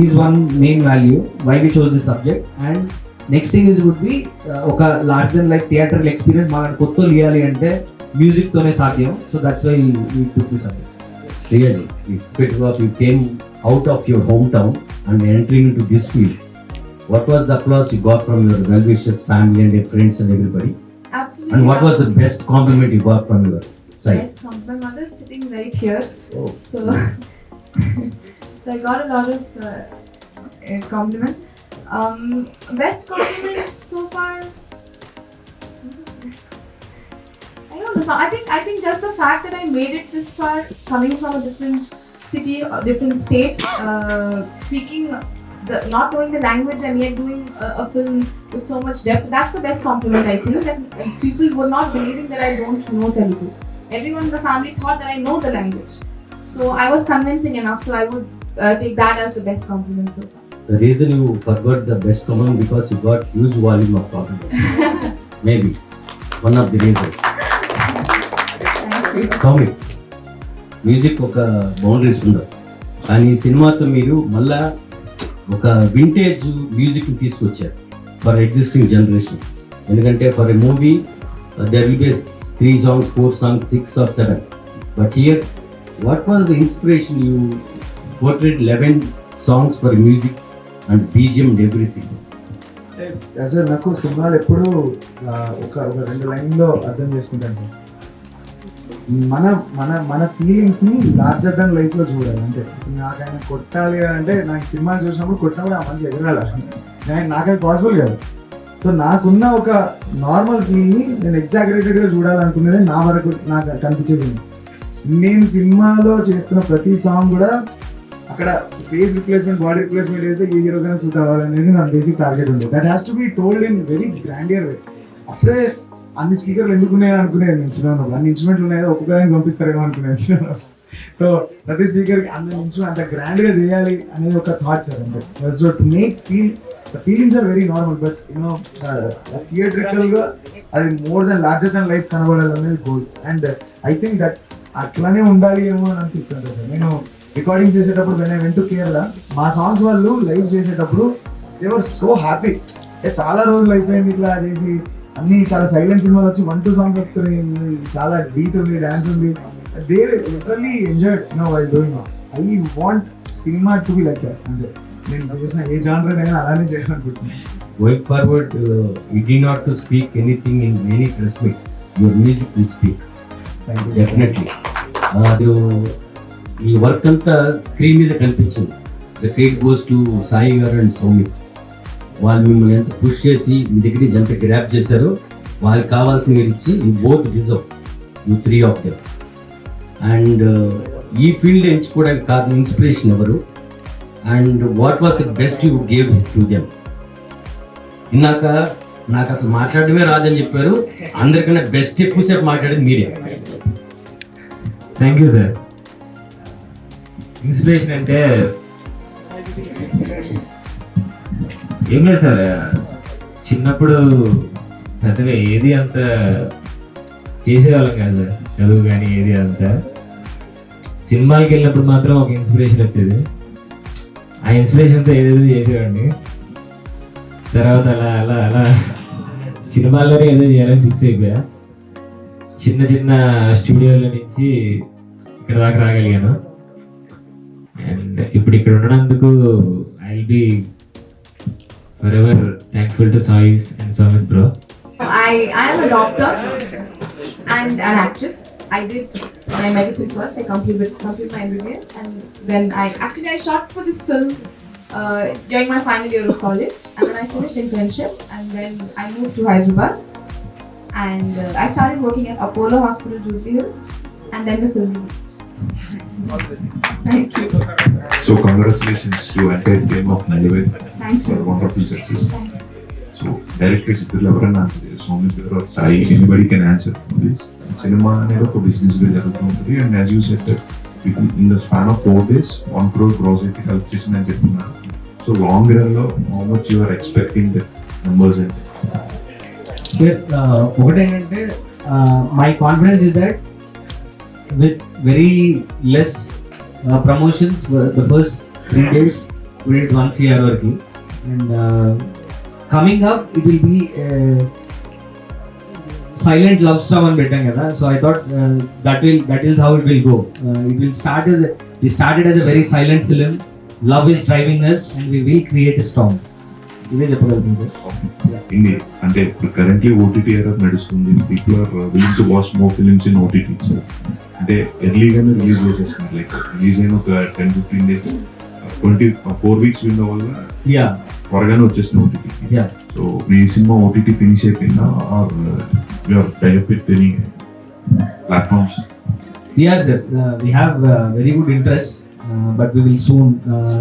is one main value why we chose this subject. And next thing is would be ఒక large than life theatre experience మాకు కొత్త ఇవ్వాలి అంటే మ్యూజిక్తోనే సాధ్యం. So that's why we took this subject. Really, irrespective of you came out of your hometown and entering into this field, what was the applause you got from your well-wishers, family and your friends and everybody? Absolutely. And what was the best compliment you got from your Sai. Yes, my mother is sitting right here. Oh. So, so I got a lot of compliments. Best compliment so far. I don't know. So I think just the fact that I made it this far, coming from a different city or different state, speaking not knowing the language and yet doing a film with so much depth, that's the best compliment I think. That people were not believing that I don't know Telugu. Everyone in the family thought that I know the language. So I was convincing enough. So I would take that as the best compliment so far. The reason you forgot the best compliment because you got huge volume of compliments. Maybe one of the reasons. Sorry. Music ఒక boundaries ఉండవు, కానీ ఈ సినిమాతో మీరు మళ్ళా ఒక vintage మ్యూజిక్ని తీసుకొచ్చారు for existing generation. ఎందుకంటే for a movie there will be 3 songs, 4 songs, 6 or 7. But here, what was the inspiration you portrayed 11 songs for music and BGM and everything? Sir నాకు సినిమాలు ఎప్పుడు ఒక 2 లైన్లో అర్థం చేసుకుంటాను సార్. మన మన మన ఫీలింగ్స్ని లార్జర్ దాన్ లైఫ్లో చూడాలి. అంటే నాకు ఆయన కొట్టాలి అంటే నాకు సినిమా చూసినప్పుడు కొట్టినప్పుడు ఆ మనిషి ఎగరాలి. నాకు అది పాసిబుల్ కాదు. సో నాకున్న ఒక నార్మల్ ఫీల్ని నేను ఎగ్జాగరేటెడ్గా చూడాలనుకునేది నా వరకు నాకు కనిపించేసింది. నేను సినిమాలో చేస్తున్న ప్రతి సాంగ్ కూడా అక్కడ ఫేస్ రిప్లేస్మెంట్, బాడీ రిప్లేస్మెంట్ చేస్తే ఈ హీరోగానే సూట్ అవ్వాలనేది నా బేసిక్ టార్గెట్ ఉంది. That has to be told in very grandeur way. అప్పుడే అన్ని స్పీకర్లు ఎందుకు ఉన్నాయో అనుకునేది నేను చిన్నప్పుడు. అన్ని ఇన్స్ట్రుమెంట్లు ఉన్నాయో ఒక్కొక్కదాన్ని పంపిస్తారేమో అనుకునేది చిన్నప్పుడు. సో ప్రతి స్పీకర్కి అన్ని ఇన్స్ట్రుమెంట్ అంత గ్రాండ్గా చేయాలి అనేది ఒక థాట్ సార్. అంటే so to make feel the feelings are very normal, but you know theatrical ga adi more than larger than life kanavadalane goal, and I think that atlane undali emo ani anpistundi sir. Nenu recording చేసేటప్పుడు when I went to Kerala, మా songs వాళ్ళు live చేసేటప్పుడు they were so happy. చాలా రోజులు అయిపోయింది ఇట్లా చేసి, అన్ని చాలా సైలెంట్ సినిమాలు వచ్చి 1-2 సాంగ్స్ వస్తున్నాయి, చాలా బీట్ ఉంది, డాన్స్ ఉంది. they literally enjoyed while doing it. I want cinema to be like that. అంటే నేను చూసిన ఏ జానర్ అయినా అలానే చేయాలనుకుంటున్నాను. Going forward, you need not to speak anything in any press meet. Your music will speak. Thank you. Definitely. ఈ work అంతా screen మీద కనిపించింది. The credit goes to Sai గారు అండ్ సౌమిత్. వాళ్ళు మిమ్మల్ని ఎంత పుష్ చేసి మీ దగ్గర నుంచి ఎంత గ్రాప్ చేశారో వాళ్ళకి కావాల్సిన మీరు ఇచ్చి you both deserve, you 3 of them. And ఈ ఫీల్డ్ ఎంచుకోవడానికి కారణం ఇన్స్పిరేషన్ ఎవరు, and what was the best you gave to them? ఇందాక నాకు అసలు మాట్లాడడమే రాదని చెప్పారు, అందరికన్నా బెస్ట్ ఎక్కువసేపు మాట్లాడేది మీరే. Thank you sir. ఇన్స్పిరేషన్ అంటే ఏం లేదు సార్, చిన్నప్పుడు పెద్దగా ఏది అంత చేసేవాళ్ళం కాదు సార్, చదువు కానీ ఏది అంతా. సినిమాకి వెళ్ళినప్పుడు మాత్రం ఒక ఇన్స్పిరేషన్ వచ్చేది, ఆ ఇన్స్పిరేషన్తో ఏదేదో చేసేవాడిని. తర్వాత అలా అలా అలా సినిమాల్లోనే ఏదో చేయాలని ఫిక్స్ అయిపోయా. చిన్న చిన్న స్టూడియోల నుంచి ఇక్కడ దాకా రాగలిగాను. అండ్ ఇప్పుడు ఇక్కడ ఉండడానికి I will B forever thankful to Sai and Samit bro. I am a doctor and an actress. I did my medicine first. I completed my MBBS, and then I shot for this film during my final year of college, and then I finished internship, and then I moved to Hyderabad, and I started working at Apollo Hospital, Jubilee Hills, and then the film released. Thank you. So congratulations to entire team of Nellore Thank for you. wonderful success. So directors ఇద్దరు ఎవరైనా answer, Somith garu Sai, anybody can answer for this. Cinema అనేది ఒక business గా జరుగుతూ ఉంటుంది, and as you said in the span of 4 days 1 crore gross అయితే help చేసిందని చెప్తున్నారు. సో లాంగ్ రన్ లో how much you are expecting the numbers అంటే? సార్ ఒకటేంటంటే my confidence is that with very less promotions the first 3 days we did 1 crore working, and coming up it will be silent love song on betting kada. So I thought that is how it will go. It will start we started as a very silent film. Love is driving us, and we will create a storm. ఇదే చెప్పగలుగుతుంది sir. ఇండి అంటే currently OTT era నడుస్తుంది. People are willing to watch more films in OTT. అంటే ఎర్లీగానే release చేసేస్తున్నారు. Like release అయిన ఒక 10-15 days 24 weeks విన్న వల్ల యా త్వరగానే వచ్చేసిన ఓటీటీ. యా సో మీ సినిమా ఓటీటీ ఫినిష్ అయిపోయిందా or your type with any platforms? Yeah, sir. We have very good interest, but we will soon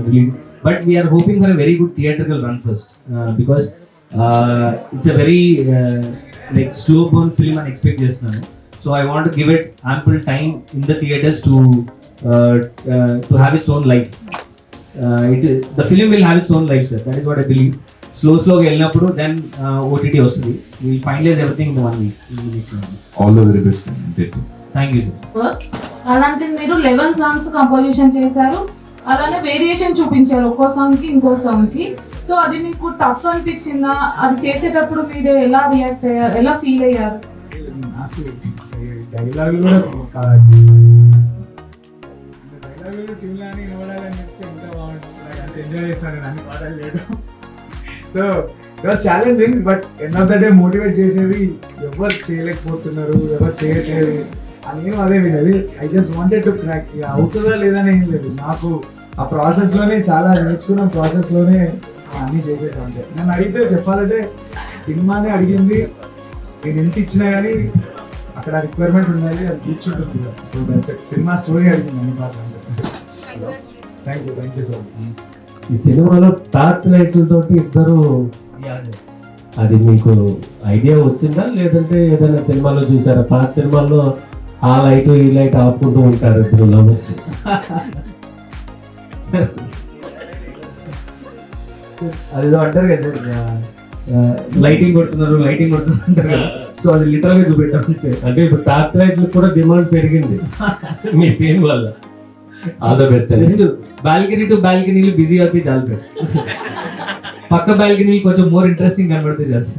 release. But we are hoping for a very good theatrical run first, because it's a very like slow burn film and expect చేస్తున్నాను. So I want to give it ample time in the theaters to have its own life. The film will have its own life, sir. That is what I believe. Slow వెళ్ళినప్పుడు then OTT వస్తుంది. We will finalize everything in 1 week. All the very best. Thank you, sir. అలాంటిది మీరు 11 songs composition చేశారు, అలానే variation చూపించారు ఒక్కో song కి ఇంకో సాంగ్ కి. సో అది మీకు టఫ్ అనిపించిందా? అది చేసేటప్పుడు మీరు ఎలా రియాక్ట్ అయ్యారు, ఎలా ఫీల్ అయ్యారు? నాకు డైలాగ్ కూడా ట్యూన్ అని వినబడాలని చెప్తే ఇంకా బాగుంటుంది. అంటే ఎంజాయ్ చేస్తాను నేను అన్ని పాటలు చేయడం. So it was challenging, but end of the day motivate చేసేది ఎవరు చేయలేకపోతున్నారు, ఎవరు చేయట్లేదు అని నేను అదే వినేది. I just wanted to crack. అవుతుందా లేదని ఏం లేదు, నాకు ఆ ప్రాసెస్లోనే చాలా నేర్చుకున్న ప్రాసెస్లోనే అన్నీ చేసేసాను. అంటే నన్ను అడిగితే చెప్పాలంటే సినిమానే అడిగింది, నేను ఎంత ఇచ్చినా కానీ అక్కడ రిక్వైర్మెంట్ ఉండాలి, అది కూర్చుంటుంది. So that's it. Cinema story అడిగింది అన్ని పాటలు. Thank you so much. ఈ సినిమాలో టార్చ్ లైట్లతోటి ఇద్దరు, అది మీకు ఐడియా వచ్చిందా లేదంటే ఏదైనా సినిమాలో చూసారా? పాత సినిమాల్లో ఆ లైట్ ఈ లైట్ ఆపుకుంటూ ఉంటారు ఇద్దరు లవర్స్. అదేదో అంటారు కదా సార్, లైటింగ్ కొడుతున్నారు అంటారు కదా. సో అది లిటరల్ గా చూపెట్టారు. అంటే ఇప్పుడు టార్చ్ లైట్లు కూడా డిమాండ్ పెరిగింది మీ సీన్ వల్ల. All the best. Just balcony to బాల్కనీలు బిజీ అవుతాయి చాలు సార్. పక్క బాల్కనీ కొంచెం మోర్ ఇంట్రెస్టింగ్ కనబడితే చాలు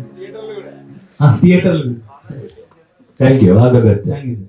థియేటర్లు. Thank you. All the best. Thank you sir.